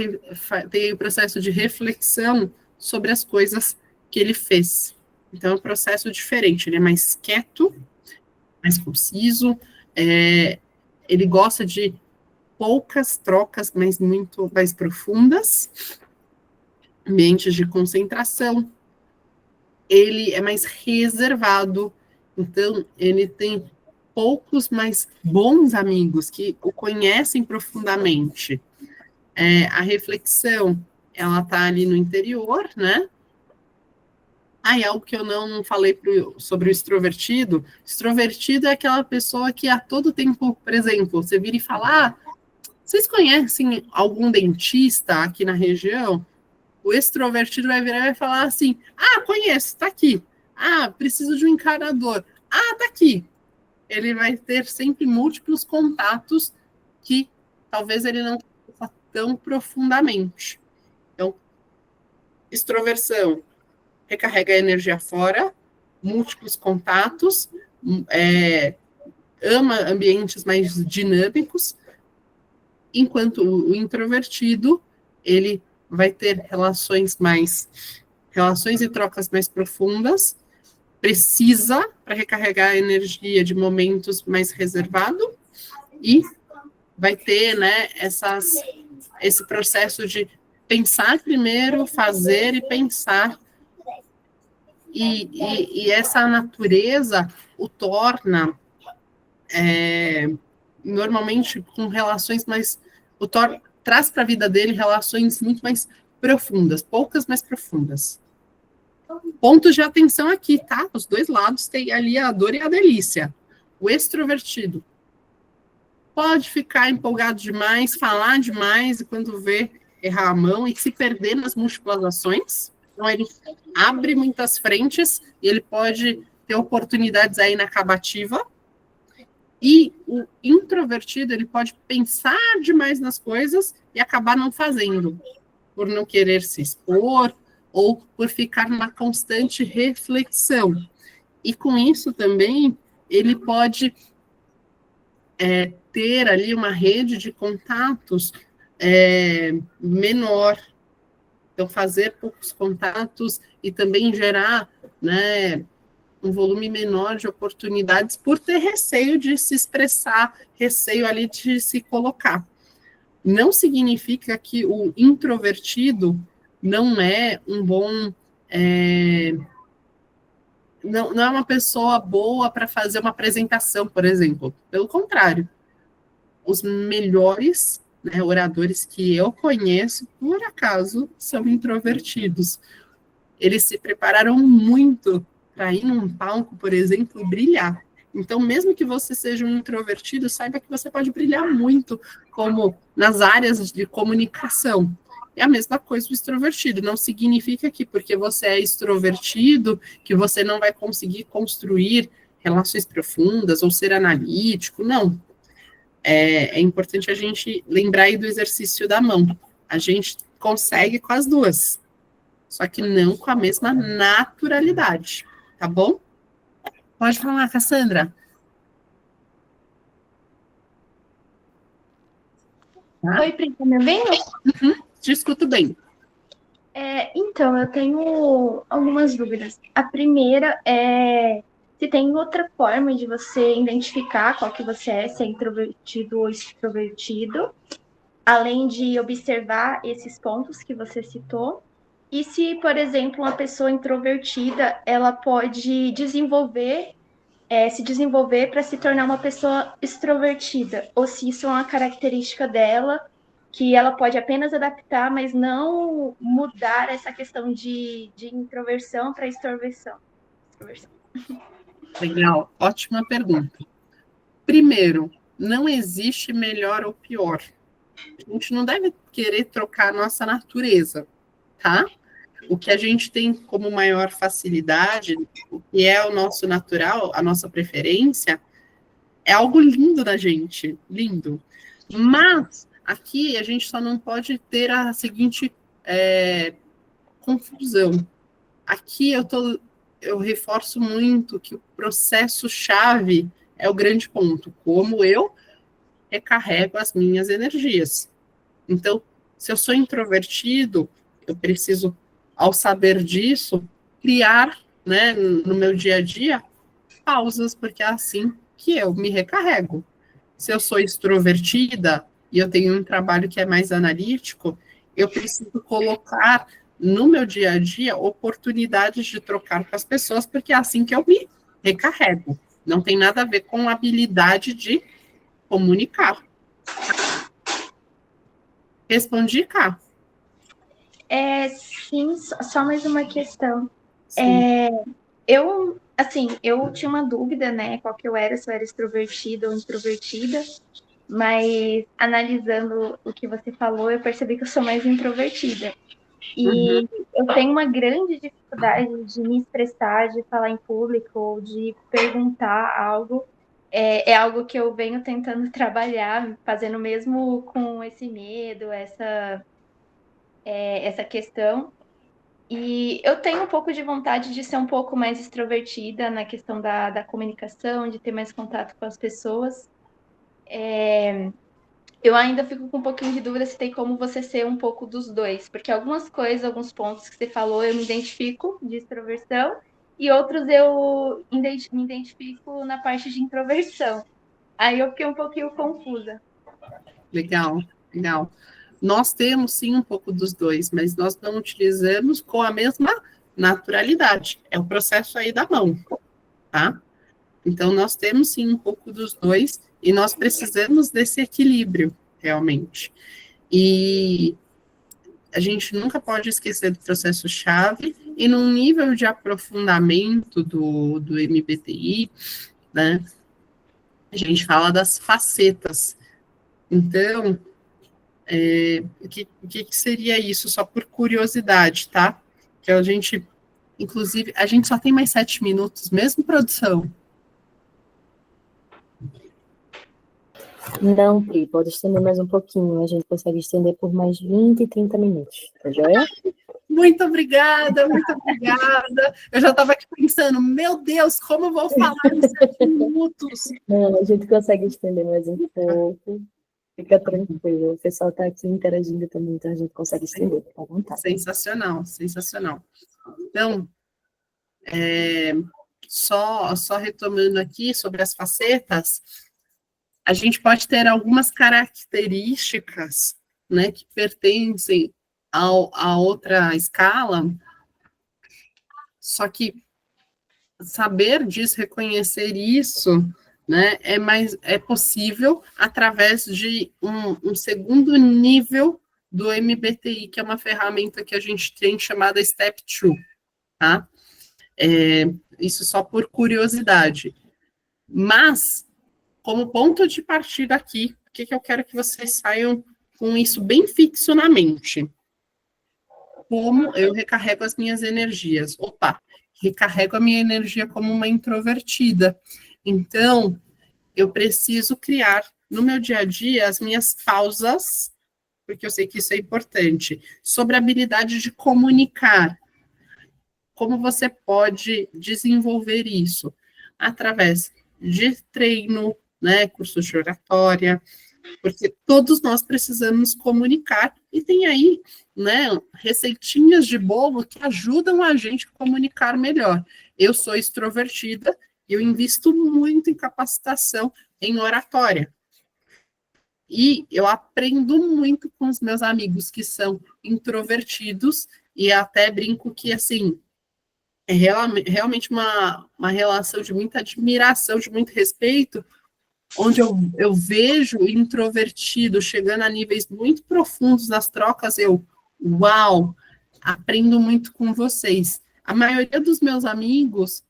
tem o processo de reflexão sobre as coisas que ele fez. Então, é um processo diferente, ele é mais quieto, mais conciso, ele gosta de poucas trocas, mas muito mais profundas, ambientes de concentração, ele é mais reservado, então ele tem poucos, mas bons amigos que o conhecem profundamente. A reflexão, ela está ali no interior, né? E algo que eu não falei sobre o extrovertido. Extrovertido é aquela pessoa que a todo tempo, por exemplo, você vira e fala, vocês conhecem algum dentista aqui na região? O extrovertido vai virar e vai falar assim, conheço, tá aqui. Preciso de um encanador. Tá aqui. Ele vai ter sempre múltiplos contatos que talvez ele não faça tão profundamente. Então, extroversão recarrega a energia fora, múltiplos contatos, ama ambientes mais dinâmicos, enquanto o introvertido, ele vai ter relações e trocas mais profundas, precisa para recarregar a energia de momentos mais reservado, e vai ter, né, esse processo de pensar primeiro, fazer e pensar, e essa natureza o torna normalmente com relações mais, traz para a vida dele relações muito mais profundas, poucas mais profundas. Pontos de atenção aqui, tá? Os dois lados tem ali a dor e a delícia. O extrovertido pode ficar empolgado demais, falar demais, e quando vê, errar a mão e se perder nas múltiplas ações. Então, ele abre muitas frentes e ele pode ter oportunidades aí na acabativa. E o introvertido, ele pode pensar demais nas coisas e acabar não fazendo, por não querer se expor ou por ficar numa constante reflexão. E com isso também, ele pode ter ali uma rede de contatos menor. Então, fazer poucos contatos e também gerar, né, um volume menor de oportunidades por ter receio de se expressar, receio ali de se colocar. Não significa que o introvertido não é um bom... não é uma pessoa boa para fazer uma apresentação, por exemplo. Pelo contrário, os melhores, né, oradores que eu conheço, por acaso, são introvertidos. Eles se prepararam muito para ir num palco, por exemplo, e brilhar. Então, mesmo que você seja um introvertido, saiba que você pode brilhar muito, como nas áreas de comunicação. É a mesma coisa o extrovertido. Não significa que porque você é extrovertido, que você não vai conseguir construir relações profundas ou ser analítico. Não. É importante a gente lembrar aí do exercício da mão. A gente consegue com as duas, só que não com a mesma naturalidade, tá bom? Pode falar, Cassandra. Oi, Pri, tá me ouvindo? Te escuto bem. Então, eu tenho algumas dúvidas. A primeira é se tem outra forma de você identificar qual que você é, se é introvertido ou extrovertido, além de observar esses pontos que você citou. E se, por exemplo, uma pessoa introvertida, ela pode se desenvolver para se tornar uma pessoa extrovertida, ou se isso é uma característica dela que ela pode apenas adaptar, mas não mudar essa questão de introversão para extroversão. Legal, ótima pergunta. Primeiro, não existe melhor ou pior. A gente não deve querer trocar a nossa natureza, tá? O que a gente tem como maior facilidade, o que é o nosso natural, a nossa preferência, é algo lindo da gente, lindo. Mas aqui a gente só não pode ter a seguinte confusão. Aqui eu reforço muito que o processo-chave é o grande ponto, como eu recarrego as minhas energias. Então, se eu sou introvertido, eu preciso, ao saber disso, criar, né, no meu dia a dia, pausas, porque é assim que eu me recarrego. Se eu sou extrovertida e eu tenho um trabalho que é mais analítico, eu preciso colocar no meu dia a dia oportunidades de trocar com as pessoas, porque é assim que eu me recarrego. Não tem nada a ver com a habilidade de comunicar. Respondi, Cá? Sim, só mais uma questão. Sim. Eu tinha uma dúvida, né, qual que eu era, se eu era extrovertida ou introvertida, mas analisando o que você falou, eu percebi que eu sou mais introvertida. E eu tenho uma grande dificuldade de me expressar, de falar em público, ou de perguntar algo. É algo que eu venho tentando trabalhar, fazendo mesmo com esse medo, essa questão. E eu tenho um pouco de vontade de ser um pouco mais extrovertida na questão da comunicação, de ter mais contato com as pessoas. Eu ainda fico com um pouquinho de dúvida se tem como você ser um pouco dos dois, porque algumas coisas, alguns pontos que você falou, eu me identifico de extroversão, e outros eu me identifico na parte de introversão. Aí eu fiquei um pouquinho confusa. Legal, legal. Nós temos sim um pouco dos dois, mas nós não utilizamos com a mesma naturalidade. É o processo aí da mão, tá? Então, nós temos sim um pouco dos dois e nós precisamos desse equilíbrio, realmente. E a gente nunca pode esquecer do processo-chave e num nível de aprofundamento do MBTI, né? A gente fala das facetas. Então, o que seria isso? Só por curiosidade, tá? Que a gente, inclusive, a gente só tem mais 7 minutos, mesmo, produção? Não, Pri, pode estender mais um pouquinho. A gente consegue estender por mais 20, 30 minutos. Tá joia? Muito obrigada, muito obrigada. Eu já estava aqui pensando, meu Deus, como eu vou falar em 7 minutos? Não, a gente consegue estender mais um pouco. Fica tranquilo. O pessoal está aqui interagindo também, então a gente consegue estender, fica à vontade. Sensacional, sensacional. Então, só retomando aqui sobre as facetas, a gente pode ter algumas características, né, que pertencem a outra escala, só que saber disso, reconhecer isso, né, é possível através de um segundo nível do MBTI, que é uma ferramenta que a gente tem chamada Step 2, tá? Isso só por curiosidade. Mas, como ponto de partida aqui, o que eu quero que vocês saiam com isso bem fixo na mente? como eu recarrego as minhas energias. Opa, recarrego a minha energia como uma introvertida. Então, eu preciso criar no meu dia a dia as minhas pausas, porque eu sei que isso é importante, sobre a habilidade de comunicar. Como você pode desenvolver isso? Através de treino, né, cursos de oratória, porque todos nós precisamos comunicar, e tem aí, né, receitinhas de bolo que ajudam a gente a comunicar melhor. Eu sou extrovertida, eu invisto muito em capacitação em oratória. E eu aprendo muito com os meus amigos que são introvertidos, e até brinco que, assim, é realmente uma relação de muita admiração, de muito respeito, onde eu vejo o introvertido chegando a níveis muito profundos nas trocas, uau, aprendo muito com vocês. A maioria dos meus amigos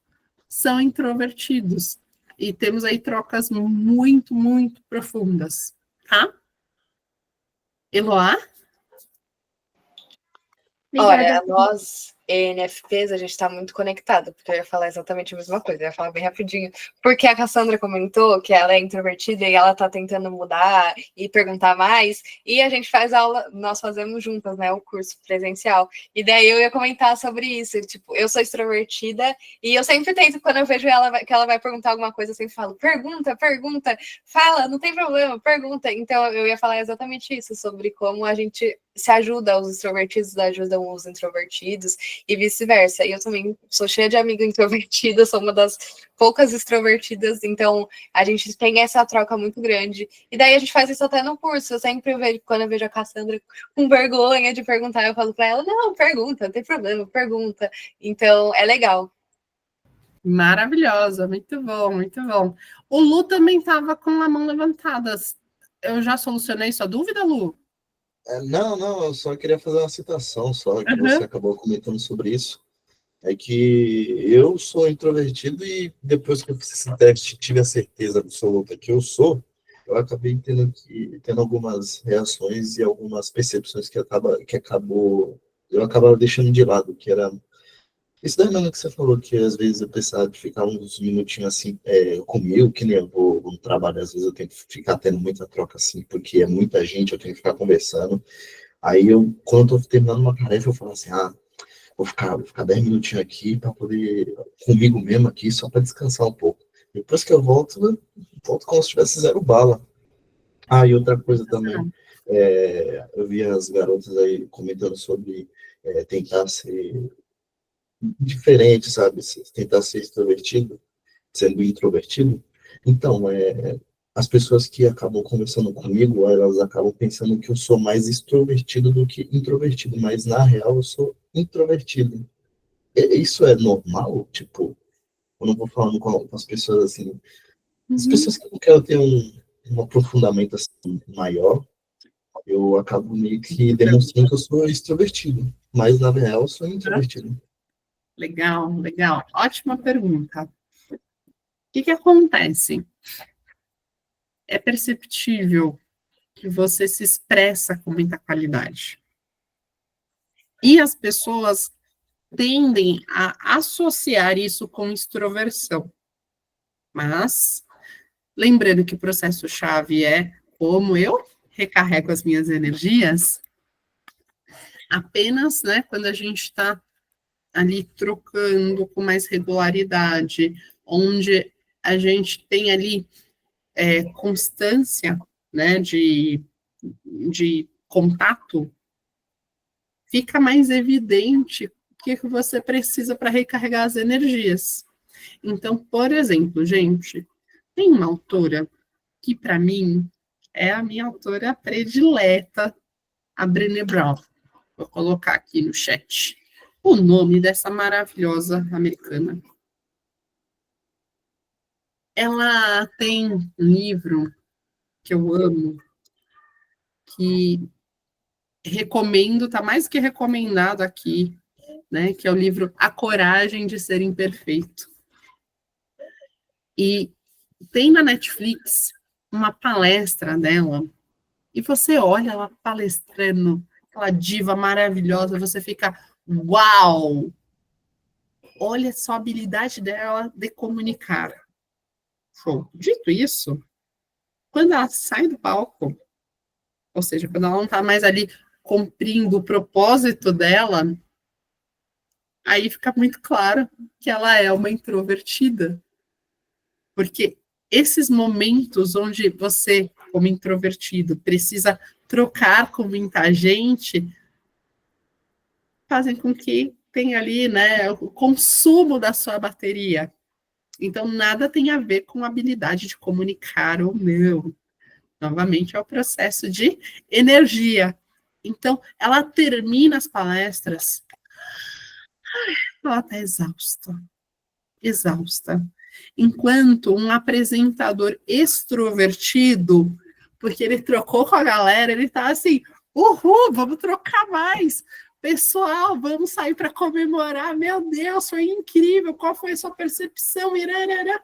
são introvertidos, e temos aí trocas muito, muito profundas, tá? Eloá? Olha, nós, ENFPs, a gente está muito conectado, porque eu ia falar exatamente a mesma coisa, eu ia falar bem rapidinho. Porque a Cassandra comentou que ela é introvertida e ela está tentando mudar e perguntar mais, e a gente faz aula, nós fazemos juntas, né, o curso presencial. E daí eu ia comentar sobre isso, tipo, eu sou extrovertida e eu sempre tento, quando eu vejo ela, que ela vai perguntar alguma coisa, eu sempre falo, pergunta, fala, não tem problema, pergunta. Então eu ia falar exatamente isso, sobre como a gente se ajuda, os extrovertidos ajudam os introvertidos e vice-versa. E eu também sou cheia de amiga introvertida, sou uma das poucas extrovertidas, então a gente tem essa troca muito grande. E daí a gente faz isso até no curso. Eu sempre vejo, quando eu vejo a Cassandra com vergonha de perguntar, eu falo para ela, não, pergunta, não tem problema, pergunta. Então é legal. Maravilhosa, muito bom, muito bom. O Lu também estava com a mão levantada. Eu já solucionei sua dúvida, Lu? Não, eu só queria fazer uma citação só, que você acabou comentando sobre isso. É que eu sou introvertido e depois que eu fiz esse teste tive a certeza absoluta que eu sou, eu acabei tendo algumas reações e algumas percepções que eu acabava deixando de lado, que era isso daí mesmo que você falou, que às vezes eu precisava de ficar uns minutinhos assim comigo, que nem eu vou no trabalho, às vezes eu tenho que ficar tendo muita troca assim, porque é muita gente, eu tenho que ficar conversando. Aí quando eu tô terminando uma tarefa, eu falo assim, vou ficar 10 minutinhos aqui para poder, comigo mesmo aqui, só para descansar um pouco. Depois que eu volto como se tivesse zero bala. E outra coisa também, eu vi as garotas aí comentando sobre tentar ser diferente, sabe? Tentar ser extrovertido, sendo introvertido. Então, as pessoas que acabam conversando comigo, elas acabam pensando que eu sou mais extrovertido do que introvertido, mas na real eu sou introvertido. Isso é normal? Tipo, eu não vou falando com as pessoas assim, as pessoas que não querem ter um aprofundamento assim, maior, eu acabo meio que demonstrando que eu sou extrovertido, mas na real eu sou introvertido. Legal, legal. Ótima pergunta. O que acontece? É perceptível que você se expressa com muita qualidade. E as pessoas tendem a associar isso com extroversão. Mas, lembrando que o processo-chave é como eu recarrego as minhas energias, apenas, né, quando a gente está ali trocando com mais regularidade, onde a gente tem ali constância, né, de contato, fica mais evidente o que você precisa para recarregar as energias. Então, por exemplo, gente, tem uma autora que, para mim, é a minha autora predileta, a Brené Brown. Vou colocar aqui no chat o nome dessa maravilhosa americana. Ela tem um livro que eu amo, que recomendo, está mais que recomendado aqui, né, que é o livro A Coragem de Ser Imperfeito. E tem na Netflix uma palestra dela, e você olha ela palestrando, aquela diva maravilhosa, você fica, uau! Olha só a habilidade dela de comunicar. Show. Dito isso, quando ela sai do palco, ou seja, quando ela não está mais ali cumprindo o propósito dela, aí fica muito claro que ela é uma introvertida. Porque esses momentos onde você, como introvertido, precisa trocar com muita gente, fazem com que tenha ali, né, o consumo da sua bateria. Então, nada tem a ver com a habilidade de comunicar ou não. Novamente, é o processo de energia. Então, ela termina as palestras, ela está exausta. Exausta. Enquanto um apresentador extrovertido, porque ele trocou com a galera, ele tá assim, uhul, vamos trocar mais. Pessoal, vamos sair para comemorar. Meu Deus, foi incrível. Qual foi a sua percepção? Irarara.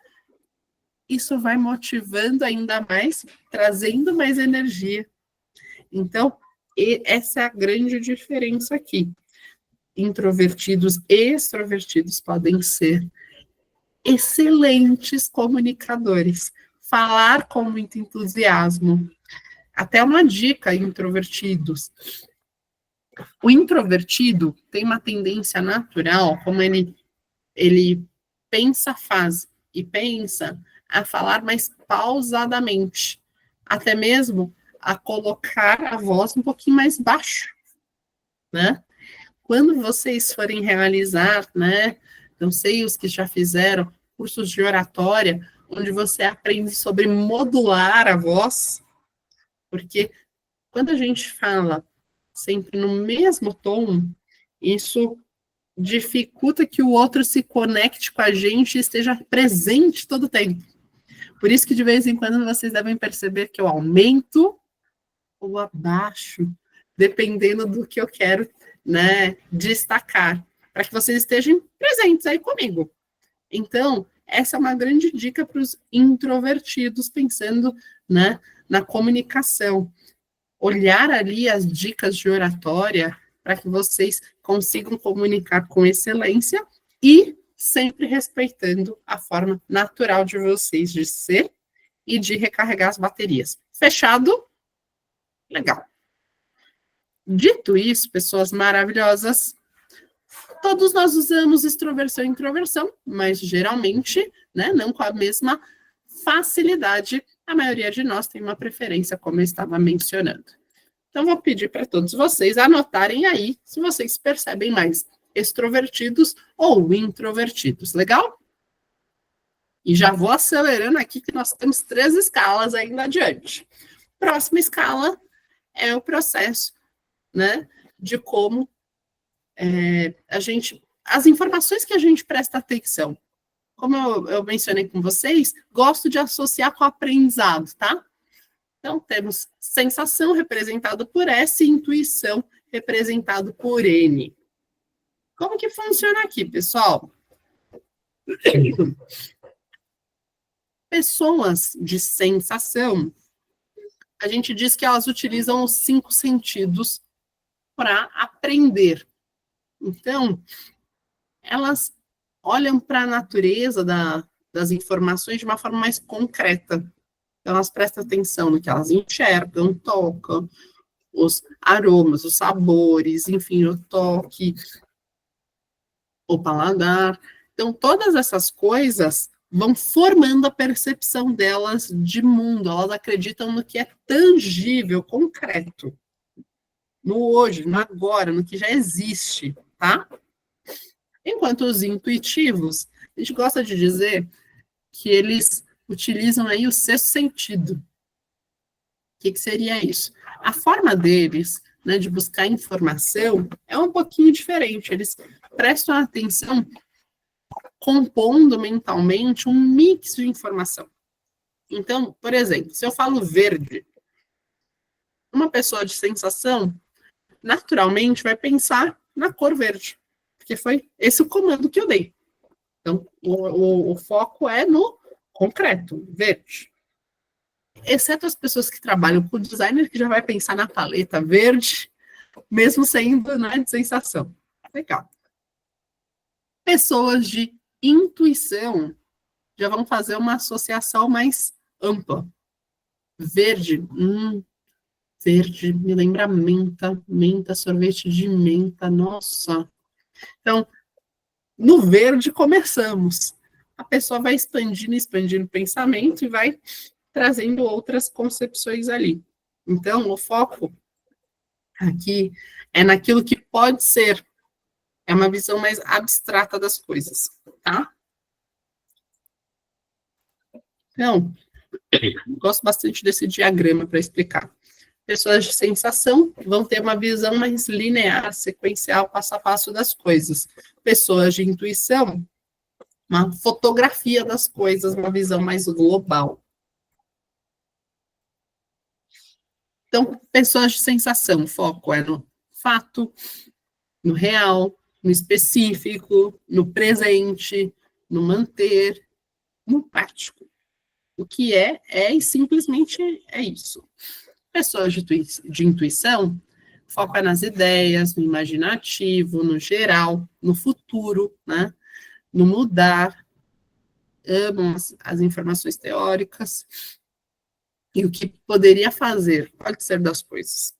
Isso vai motivando ainda mais, trazendo mais energia. Então, essa é a grande diferença aqui. Introvertidos e extrovertidos podem ser excelentes comunicadores. Falar com muito entusiasmo. Até uma dica, introvertidos. O introvertido tem uma tendência natural, como ele pensa, faz e pensa, a falar mais pausadamente, até mesmo a colocar a voz um pouquinho mais baixo, né? Quando vocês forem realizar, né, não sei os que já fizeram cursos de oratória, onde você aprende sobre modular a voz, porque quando a gente fala sempre no mesmo tom, isso dificulta que o outro se conecte com a gente e esteja presente todo o tempo. Por isso que de vez em quando vocês devem perceber que eu aumento ou abaixo, dependendo do que eu quero, né, destacar, para que vocês estejam presentes aí comigo. Então, essa é uma grande dica para os introvertidos, pensando, né, na comunicação. Olhar ali as dicas de oratória para que vocês consigam comunicar com excelência e sempre respeitando a forma natural de vocês de ser e de recarregar as baterias. Fechado? Legal. Dito isso, pessoas maravilhosas, todos nós usamos extroversão e introversão, mas geralmente, né, não com a mesma facilidade. A maioria de nós tem uma preferência, como eu estava mencionando. Então, vou pedir para todos vocês anotarem aí se vocês percebem mais extrovertidos ou introvertidos. Legal? E já vou acelerando aqui, que nós temos 3 escalas ainda adiante. Próxima escala é o processo, né, de como as informações que a gente presta atenção. Como eu mencionei com vocês, gosto de associar com o aprendizado, tá? Então, temos sensação representado por S e intuição representado por N. Como que funciona aqui, pessoal? Pessoas de sensação, a gente diz que elas utilizam os 5 sentidos para aprender. Então, elas olham para a natureza das informações de uma forma mais concreta. Então, elas prestam atenção no que elas enxergam, tocam, os aromas, os sabores, enfim, o toque, o paladar. Então, todas essas coisas vão formando a percepção delas de mundo. Elas acreditam no que é tangível, concreto. No hoje, no agora, no que já existe, tá? Enquanto os intuitivos, a gente gosta de dizer que eles utilizam aí o 6º sentido. O que seria isso? A forma deles, né, de buscar informação é um pouquinho diferente. Eles prestam atenção compondo mentalmente um mix de informação. Então, por exemplo, se eu falo verde, uma pessoa de sensação naturalmente vai pensar na cor verde, porque foi esse o comando que eu dei. Então, o foco é no concreto, verde. Exceto as pessoas que trabalham com designer, que já vai pensar na paleta verde, mesmo sendo, né, de sensação. Legal. Pessoas de intuição já vão fazer uma associação mais ampla. Verde, verde, me lembra menta, sorvete de menta, nossa. Então, no verde começamos. A pessoa vai expandindo o pensamento e vai trazendo outras concepções ali. Então, o foco aqui é naquilo que pode ser. É uma visão mais abstrata das coisas, tá? Então, gosto bastante desse diagrama para explicar. Pessoas de sensação vão ter uma visão mais linear, sequencial, passo a passo das coisas. Pessoas de intuição, uma fotografia das coisas, uma visão mais global. Então, pessoas de sensação, o foco é no fato, no real, no específico, no presente, no manter, no prático. O que é e simplesmente é isso. Pessoas de intuição, foco é nas ideias, no imaginativo, no geral, no futuro, né? No mudar, amam as informações teóricas e o que poderia fazer, pode ser das coisas.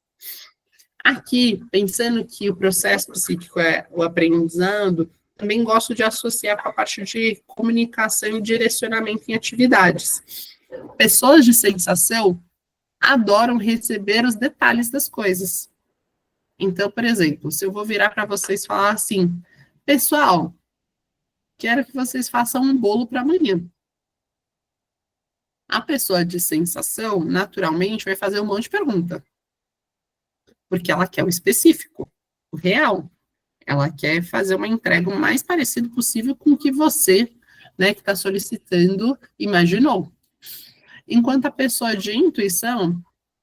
Aqui, pensando que o processo psíquico é o aprendizado, também gosto de associar com a parte de comunicação e direcionamento em atividades. Pessoas de sensação adoram receber os detalhes das coisas. Então, por exemplo, se eu vou virar para vocês e falar assim, pessoal, quero que vocês façam um bolo para amanhã. A pessoa de sensação, naturalmente, vai fazer um monte de pergunta. Porque ela quer o específico, o real. Ela quer fazer uma entrega o mais parecido possível com o que você, né, que está solicitando, imaginou. Enquanto a pessoa de intuição,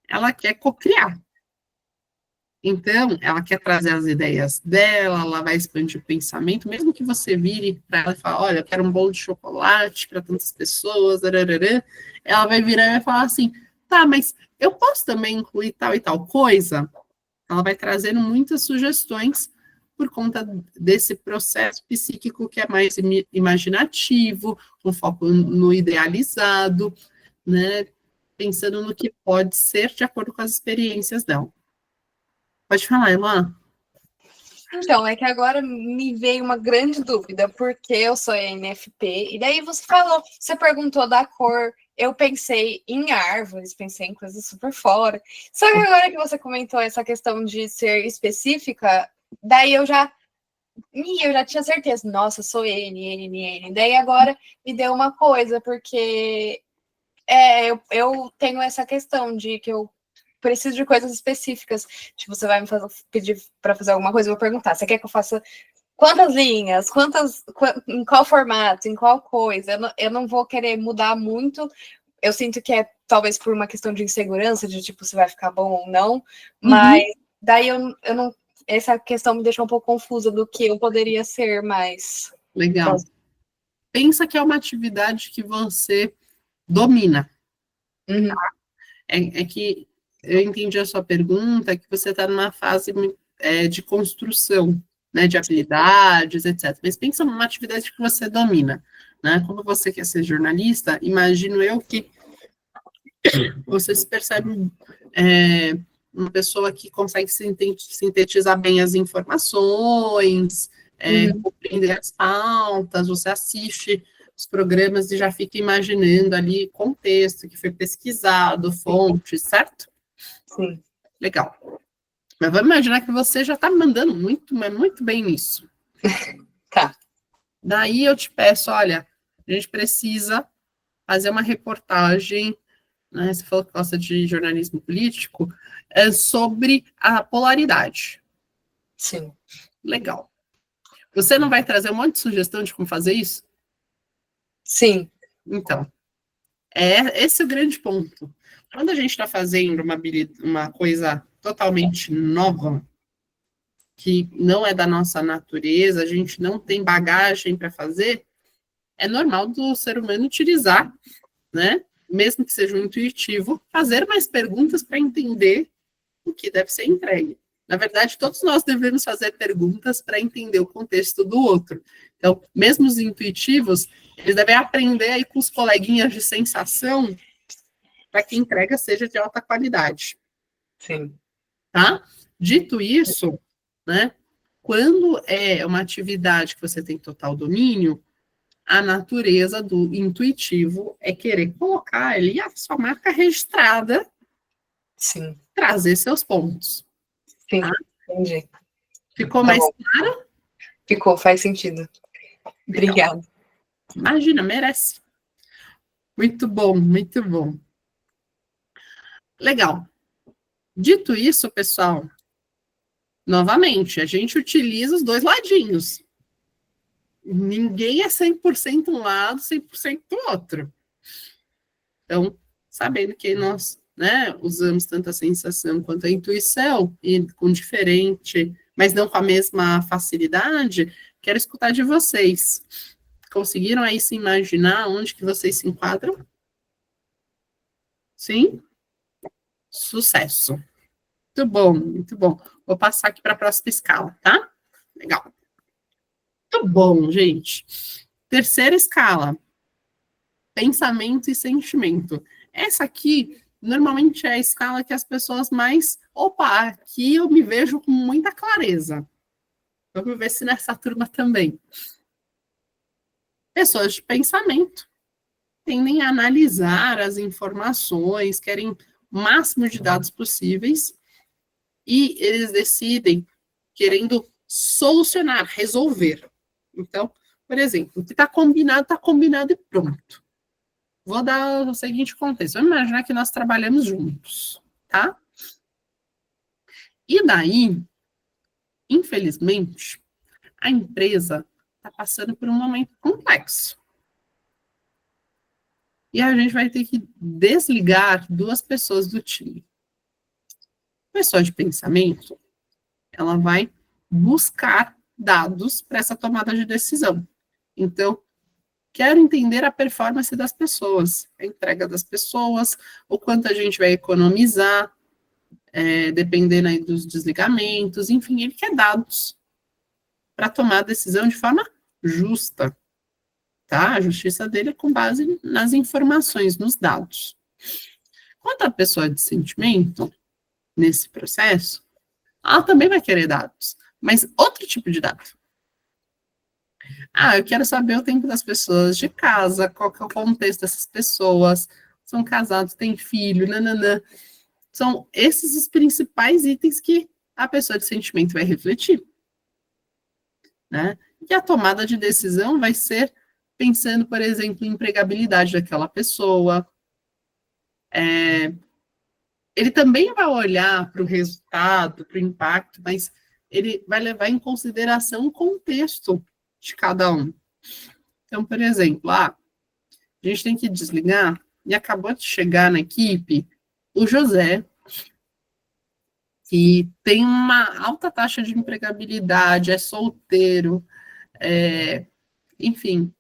ela quer cocriar. Então, ela quer trazer as ideias dela, ela vai expandir o pensamento, mesmo que você vire para ela e fale, olha, eu quero um bolo de chocolate para tantas pessoas, arararã, ela vai virar e vai falar assim, tá, mas eu posso também incluir tal e tal coisa? Ela vai trazendo muitas sugestões por conta desse processo psíquico que é mais imaginativo, com foco no idealizado, né, pensando no que pode ser de acordo com as experiências dela. Pode falar, Elan. Então, é que agora me veio uma grande dúvida, porque eu sou ENFP, e daí você perguntou da cor, eu pensei em árvores, pensei em coisas super fora. Só que agora que você comentou essa questão de ser específica, daí eu já tinha certeza, nossa, sou N. Daí agora me deu uma coisa, porque eu tenho essa questão de que eu preciso de coisas específicas. Tipo, você vai me pedir para fazer alguma coisa, eu vou perguntar, você quer que eu faça quantas linhas, em qual formato, em qual coisa? Eu não vou querer mudar muito. Eu sinto que é talvez por uma questão de insegurança, de tipo, se vai ficar bom ou não, mas daí eu não. Essa questão me deixou um pouco confusa do que eu poderia ser mais. Legal. Pensa que é uma atividade que você domina. Tá? É que eu entendi a sua pergunta, que você está numa fase de construção, né, de habilidades, etc. Mas pensa numa atividade que você domina, né? Como você quer ser jornalista, imagino eu que você se percebe uma pessoa que consegue sintetizar bem as informações, compreender as pautas, você assiste os programas e já fica imaginando ali contexto que foi pesquisado, fontes, certo? Sim. Legal. Mas vamos imaginar que você já está mandando muito, mas muito bem nisso. Tá. Daí eu te peço, olha, a gente precisa fazer uma reportagem, né, você falou que gosta de jornalismo político, sobre a polaridade. Sim. Legal. Você não vai trazer um monte de sugestão de como fazer isso? Sim. Então, esse é o grande ponto. Quando a gente está fazendo uma coisa totalmente nova, que não é da nossa natureza, a gente não tem bagagem para fazer, é normal do ser humano utilizar, né, mesmo que seja um intuitivo, fazer mais perguntas para entender o que deve ser entregue. Na verdade, todos nós devemos fazer perguntas para entender o contexto do outro. Então, mesmo os intuitivos, eles devem aprender aí com os coleguinhas de sensação para que a entrega seja de alta qualidade. Sim. Tá? Dito isso, né, quando é uma atividade que você tem total domínio, a natureza do intuitivo é querer colocar ali a sua marca registrada, Sim. trazer seus pontos. Sim, tá? entendi. Ficou Tá mais bom. claro? Ficou, faz sentido. Obrigada. Imagina, merece. Muito bom, muito bom. Legal. Dito isso, pessoal, novamente, a gente utiliza os dois ladinhos. Ninguém é 100% um lado, 100% do outro. Então, sabendo que nós, né, usamos tanto a sensação quanto a intuição, e com diferente, mas não com a mesma facilidade, quero escutar de vocês. Conseguiram aí se imaginar onde que vocês se enquadram? Sim? Sucesso. Muito bom, muito bom. Vou passar aqui para a próxima escala, tá? Legal. Muito bom, gente. Terceira escala. Pensamento e sentimento. Essa aqui, normalmente, é a escala que as pessoas mais... Opa, aqui eu me vejo com muita clareza. Vamos ver se nessa turma também. Pessoas de pensamento tendem a analisar as informações, querem o máximo de dados possíveis, e eles decidem querendo solucionar, resolver. Então, por exemplo, o que está combinado e pronto. Vou dar o seguinte contexto. Vamos imaginar que nós trabalhamos juntos, tá? E daí, infelizmente, a empresa está passando por um momento complexo. E a gente vai ter que desligar 2 pessoas do time. A pessoa de pensamento, ela vai buscar dados para essa tomada de decisão. Então, quero entender a performance das pessoas, a entrega das pessoas, o quanto a gente vai economizar, dependendo aí dos desligamentos, enfim, ele quer dados para tomar a decisão de forma justa. Tá? A justiça dele é com base nas informações, nos dados. Quanto à pessoa de sentimento, nesse processo, ela também vai querer dados, mas outro tipo de dado. Eu quero saber o tempo das pessoas de casa, qual que é o contexto dessas pessoas, são casados, têm filho, nananã. São esses os principais itens que a pessoa de sentimento vai refletir. Né? E a tomada de decisão vai ser pensando, por exemplo, em empregabilidade daquela pessoa. Ele também vai olhar para o resultado, para o impacto, mas ele vai levar em consideração o contexto de cada um. Então, por exemplo, a gente tem que desligar, e acabou de chegar na equipe o José, que tem uma alta taxa de empregabilidade, é solteiro, enfim,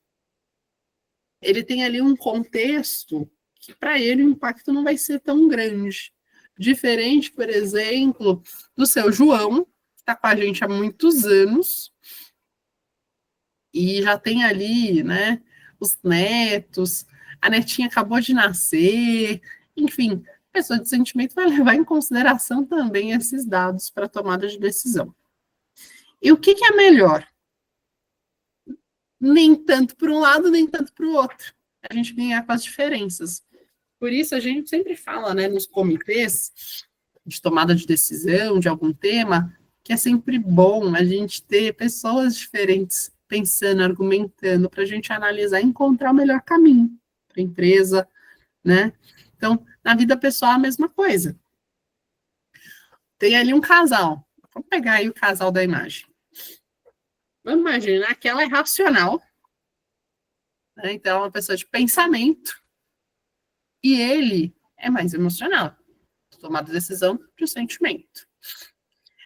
ele tem ali um contexto que para ele o impacto não vai ser tão grande. Diferente, por exemplo, do seu João, que está com a gente há muitos anos, e já tem ali, né, os netos, a netinha acabou de nascer, enfim, a pessoa de sentimento vai levar em consideração também esses dados para a tomada de decisão. E o que é melhor? Nem tanto para um lado, nem tanto para o outro. A gente ganhar com as diferenças. Por isso, a gente sempre fala, né, nos comitês de tomada de decisão, de algum tema, que é sempre bom a gente ter pessoas diferentes pensando, argumentando, para a gente analisar e encontrar o melhor caminho para a empresa, né? Então, na vida pessoal, a mesma coisa. Tem ali um casal. Vamos pegar aí o casal da imagem. Vamos imaginar que ela é racional, né? Então, é uma pessoa de pensamento, e ele é mais emocional, tomada de decisão de sentimento.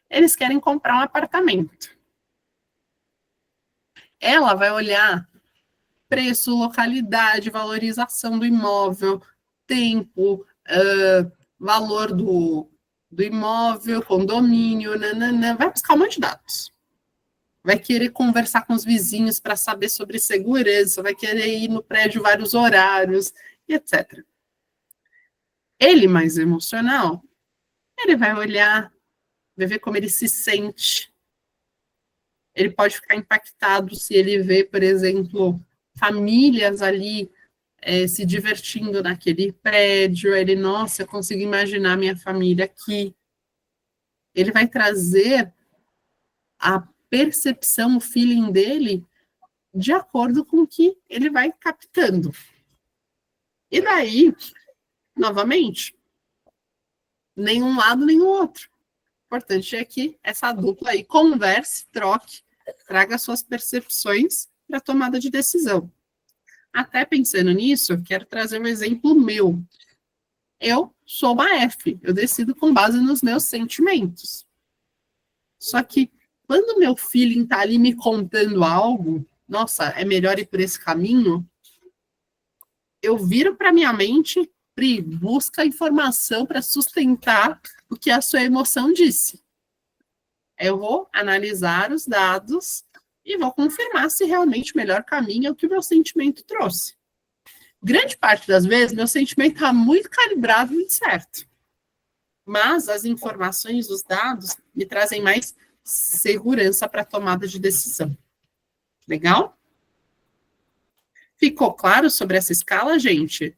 Eles querem comprar um apartamento. Ela vai olhar preço, localidade, valorização do imóvel, tempo, valor do imóvel, condomínio, nananã, vai buscar um monte de dados. Vai querer conversar com os vizinhos para saber sobre segurança, vai querer ir no prédio vários horários, etc. Ele mais emocional, ele vai olhar, vai ver como ele se sente. Ele pode ficar impactado se ele vê, por exemplo, famílias ali se divertindo naquele prédio. Ele, nossa, eu consigo imaginar minha família aqui. Ele vai trazer a percepção, o feeling dele, de acordo com o que ele vai captando. E daí, novamente, nenhum lado, nem o outro. O importante é que essa dupla aí converse, troque, traga suas percepções para a tomada de decisão. Até pensando nisso, eu quero trazer um exemplo meu. Eu sou uma F, eu decido com base nos meus sentimentos. Só que quando meu feeling está ali me contando algo, nossa, é melhor ir por esse caminho, eu viro para minha mente, Pri, busca informação para sustentar o que a sua emoção disse. Eu vou analisar os dados e vou confirmar se realmente o melhor caminho é o que o meu sentimento trouxe. Grande parte das vezes, meu sentimento está muito calibrado e certo. Mas as informações, os dados, me trazem mais segurança para a tomada de decisão. Legal? Ficou claro sobre essa escala, gente?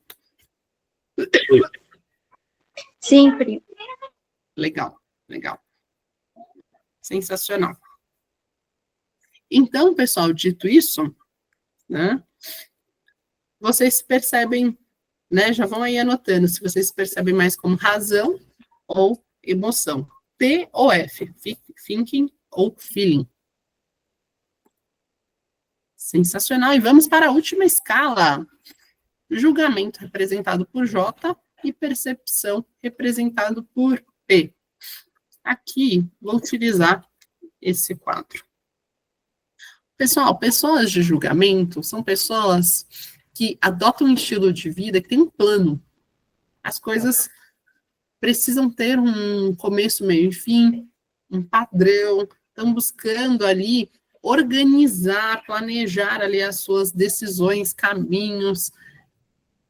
Sim, Pri. Legal, legal. Sensacional. Então, pessoal, dito isso, né, vocês percebem, né, já vão aí anotando, se vocês percebem mais como razão ou emoção. T ou F, thinking ou feeling. Sensacional. E vamos para a última escala. Julgamento representado por J e percepção representado por P. Aqui, vou utilizar esse quadro. Pessoal, pessoas de julgamento são pessoas que adotam um estilo de vida que tem um plano. As coisas precisam ter um começo, meio e fim, um padrão, estão buscando ali organizar, planejar ali as suas decisões, caminhos.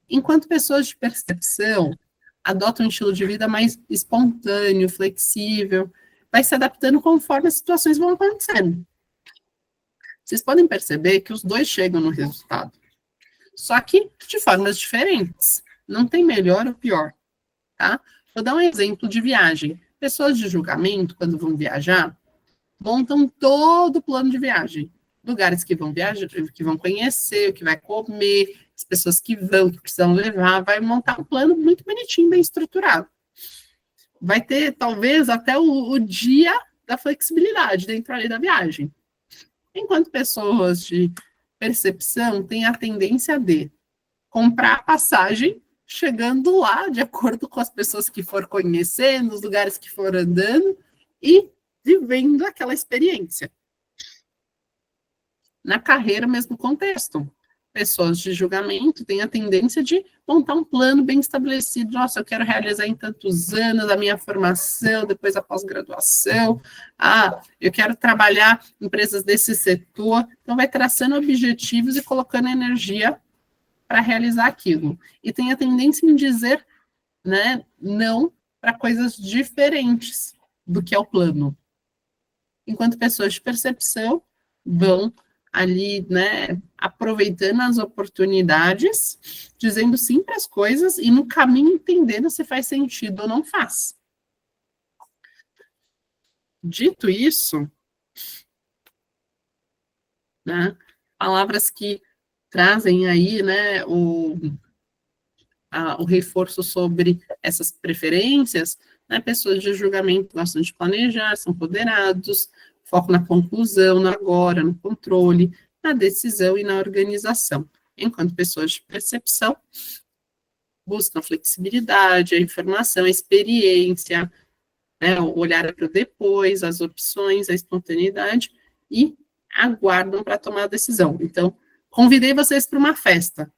Enquanto pessoas de percepção adotam um estilo de vida mais espontâneo, flexível, vai se adaptando conforme as situações vão acontecendo. Vocês podem perceber que os dois chegam no resultado, só que de formas diferentes. Não tem melhor ou pior, tá? Vou dar um exemplo de viagem. Pessoas de julgamento, quando vão viajar, montam todo o plano de viagem. Lugares que vão viajar, que vão conhecer, o que vai comer, as pessoas que vão, que precisam levar, vai montar um plano muito bonitinho, bem estruturado. Vai ter, talvez, até o dia da flexibilidade dentro ali da viagem. Enquanto pessoas de percepção têm a tendência de comprar a passagem, chegando lá, de acordo com as pessoas que for conhecendo, os lugares que for andando, e vivendo aquela experiência. Na carreira, mesmo contexto. Pessoas de julgamento têm a tendência de montar um plano bem estabelecido. Nossa, eu quero realizar em tantos anos a minha formação, depois a pós-graduação. Eu quero trabalhar em empresas desse setor. Então, vai traçando objetivos e colocando energia para realizar aquilo. E tem a tendência em dizer, né, não para coisas diferentes do que é o plano. Enquanto pessoas de percepção vão ali, né, aproveitando as oportunidades, dizendo sim para as coisas e no caminho entendendo se faz sentido ou não faz. Dito isso, né, palavras que trazem aí, né, o reforço sobre essas preferências, né, pessoas de julgamento gostam de planejar, são ponderados, foco na conclusão, no agora, no controle, na decisão e na organização. Enquanto pessoas de percepção buscam a flexibilidade, a informação, a experiência, né, o olhar para o depois, as opções, a espontaneidade e aguardam para tomar a decisão. Então, convidei vocês para uma festa.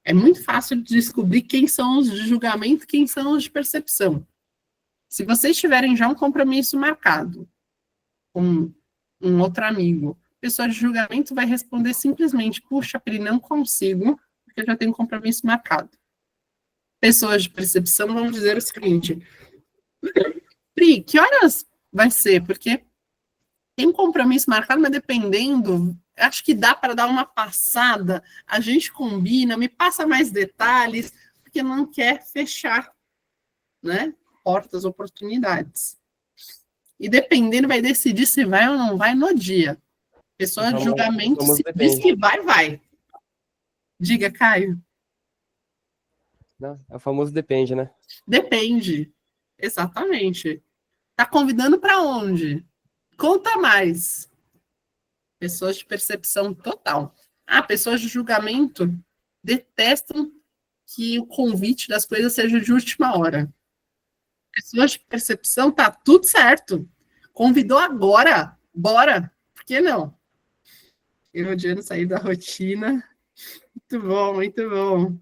É muito fácil de descobrir quem são os de julgamento e quem são os de percepção. Se vocês tiverem já um compromisso marcado com um outro amigo, a pessoa de julgamento vai responder simplesmente, puxa, Pri, não consigo, porque eu já tenho um compromisso marcado. Pessoas de percepção vão dizer o seguinte, Pri, que horas vai ser? Porque tem um compromisso marcado, mas dependendo, acho que dá para dar uma passada, a gente combina, me passa mais detalhes, porque não quer fechar, né, portas, oportunidades. E dependendo, vai decidir se vai ou não vai no dia. Pessoa de julgamento, se diz que vai, vai. Diga, Caio. Não, é o famoso depende, né? Depende. Exatamente. Tá convidando para onde? Conta mais. Pessoas de percepção total. Pessoas de julgamento detestam que o convite das coisas seja de última hora. Pessoas de percepção, tá tudo certo. Convidou agora, bora. Por que não? Eu odiando sair da rotina. Muito bom, muito bom.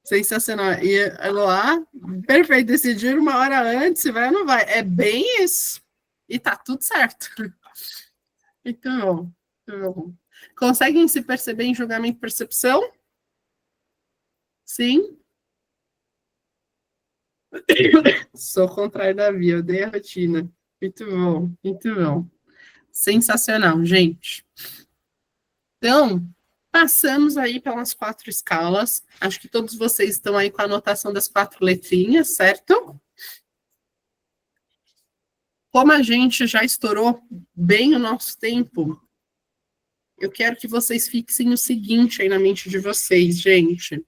Sensacional. E a Eloá, perfeito, decidir uma hora antes, se vai ou não vai. É bem isso. E tá tudo certo. Muito bom, muito bom. Conseguem se perceber em julgamento e percepção? Sim? Sou o contrário da Via, eu odeio a rotina. Muito bom, muito bom. Sensacional, gente. Então, passamos aí pelas 4 escalas. Acho que todos vocês estão aí com a anotação das 4 letrinhas, certo? Como a gente já estourou bem o nosso tempo, eu quero que vocês fixem o seguinte aí na mente de vocês, gente.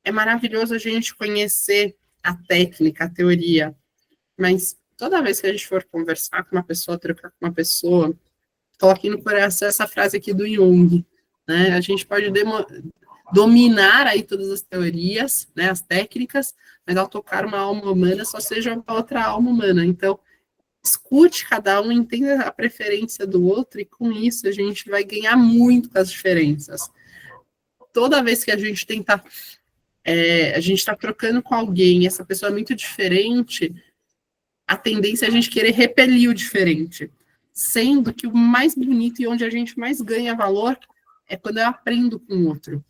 É maravilhoso a gente conhecer a técnica, a teoria, mas toda vez que a gente for conversar com uma pessoa, trocar com uma pessoa, coloque no coração essa frase aqui do Jung, né? A gente pode dominar aí todas as teorias, né, as técnicas, mas ao tocar uma alma humana, só seja uma outra alma humana. Então, escute cada um, entenda a preferência do outro, e com isso a gente vai ganhar muito com as diferenças. Toda vez que a gente tenta, a gente está trocando com alguém, essa pessoa é muito diferente, a tendência é a gente querer repelir o diferente. Sendo que o mais bonito e onde a gente mais ganha valor é quando eu aprendo com o outro.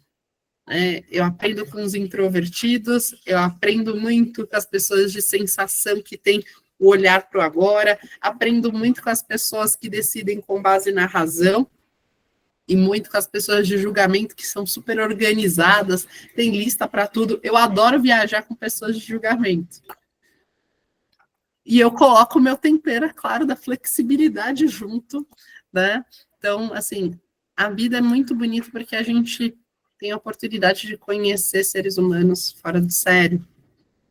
Eu aprendo com os introvertidos, eu aprendo muito com as pessoas de sensação que têm o olhar para o agora, aprendo muito com as pessoas que decidem com base na razão, e muito com as pessoas de julgamento que são super organizadas, tem lista para tudo. Eu adoro viajar com pessoas de julgamento. E eu coloco o meu tempero, é claro, da flexibilidade junto, né? Então, assim, a vida é muito bonita porque a gente tem a oportunidade de conhecer seres humanos fora do sério.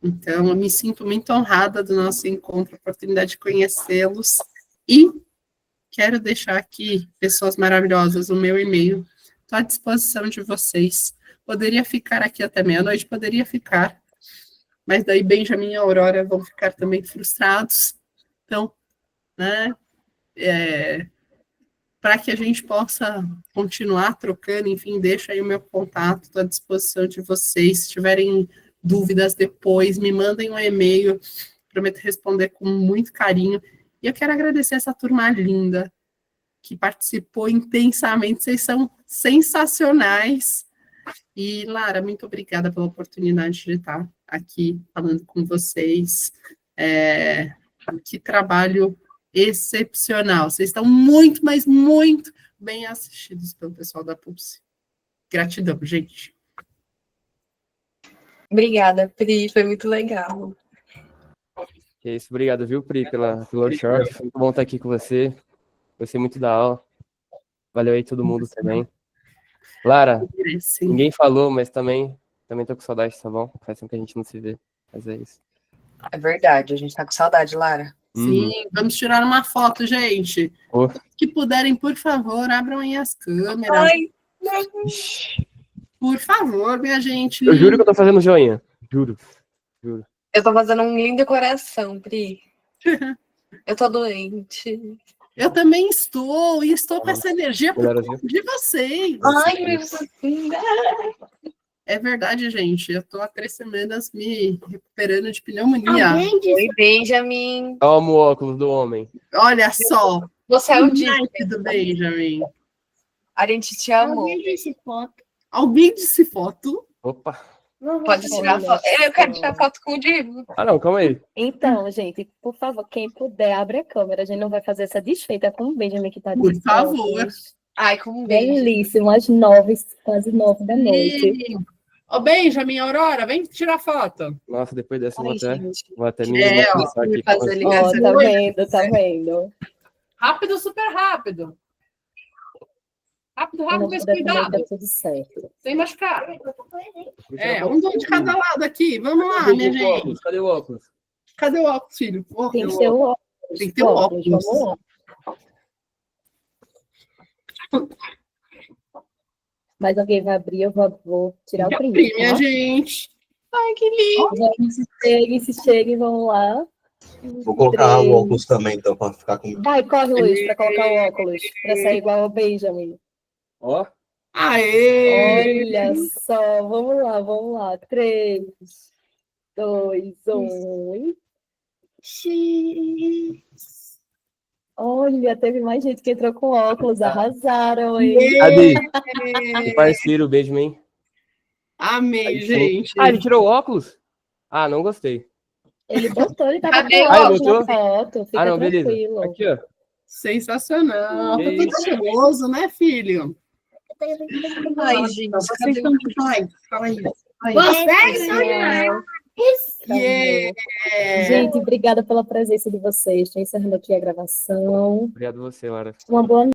Então, eu me sinto muito honrada do nosso encontro, a oportunidade de conhecê-los. E quero deixar aqui, pessoas maravilhosas, o meu e-mail. Estou à disposição de vocês. Poderia ficar aqui até meia-noite, poderia ficar. Mas daí Benjamin e a Aurora vão ficar também frustrados. Então, né, para que a gente possa continuar trocando, enfim, deixa aí o meu contato, estou à disposição de vocês. Se tiverem dúvidas depois, me mandem um e-mail, prometo responder com muito carinho. E eu quero agradecer essa turma linda que participou intensamente, vocês são sensacionais. E, Lara, muito obrigada pela oportunidade de estar aqui falando com vocês. Que trabalho excepcional. Vocês estão muito, mas muito bem assistidos pelo pessoal da Pulse. Gratidão, gente. Obrigada, Pri, foi muito legal. É isso, obrigado, viu, Pri, pelo workshop. Foi muito bom estar aqui com você. Gostei muito da aula. Valeu aí todo mundo também. Lara, ninguém falou, mas também tô com saudade, tá bom? Faz tempo que a gente não se vê, mas é isso. É verdade, a gente tá com saudade, Lara. Sim, vamos tirar uma foto, gente. Que puderem, por favor, abram aí as câmeras. Ai, por favor, minha gente. Eu juro que eu tô fazendo joinha. Juro. Eu tô fazendo um lindo coração, Pri. Eu tô doente. Eu também estou, e estou com essa energia por conta de vocês. Ai, meu Deus. É verdade, gente. Eu tô há 3 semanas me recuperando de pneumonia. Alguém disse Oi, Benjamin. Toma o óculos do homem. Olha só. Você é o Disney. Naipe do Benjamin. A gente te amou. Alguém disse foto. Alguém disse foto? Opa. Pode tirar Olha foto. Eu quero só. tirar foto com o Diego. Ah, não, calma aí. Então, gente, por favor, quem puder, abre a câmera. A gente não vai fazer essa desfeita com o Benjamin que tá de Por favor. óculos. Ai, com um beijo. Belíssimo, às 9, quase 9 da noite. Ô, Benjamin, Aurora, vem tirar foto. Nossa, depois dessa eu Ai, gente. Vou até me É, ó, começar aqui. fazer Ó, ligação. tá vendo, tá vendo. Rápido, super rápido. Rápido, Se não rápido, mas puder também, cuidado. tá tudo certo. Sem machucar. É, um de cada lado aqui. Vamos lá, minha gente. Cadê o óculos? Cadê o óculos, filho? Oh, Tem que ter o óculos. Tem que ter o óculos. Vamos lá. Mas alguém vai abrir, eu vou tirar o print, Prime, minha tá? gente. Ai, que lindo. Se cheguem, vamos lá. Vou colocar o 3. óculos também, então, para ficar com. Vai, corre, Luiz, para colocar o óculos, para sair igual ao Benjamin. Ó. Aê! Olha só, vamos lá. 3, 2, 1. Olha, teve mais gente que entrou com óculos, arrasaram, hein? Cadê? O parceiro, Benjamin. Amei, gente. Ah, ele tirou o óculos? Ah, não gostei. Ele botou, ele tava Cadê? com Ah, ele óculos na botou? foto, fica Ah, não, beleza. tranquilo. Aqui, ó. Sensacional. Que Tá tudo isso. cheiroso, né, filho? Ai, gente. Vocês Cadê? estão... Fala aí. Vocês são demais. Yeah. Gente, obrigada pela presença de vocês. Estou encerrando aqui a gravação. Obrigado você, Lara. Uma boa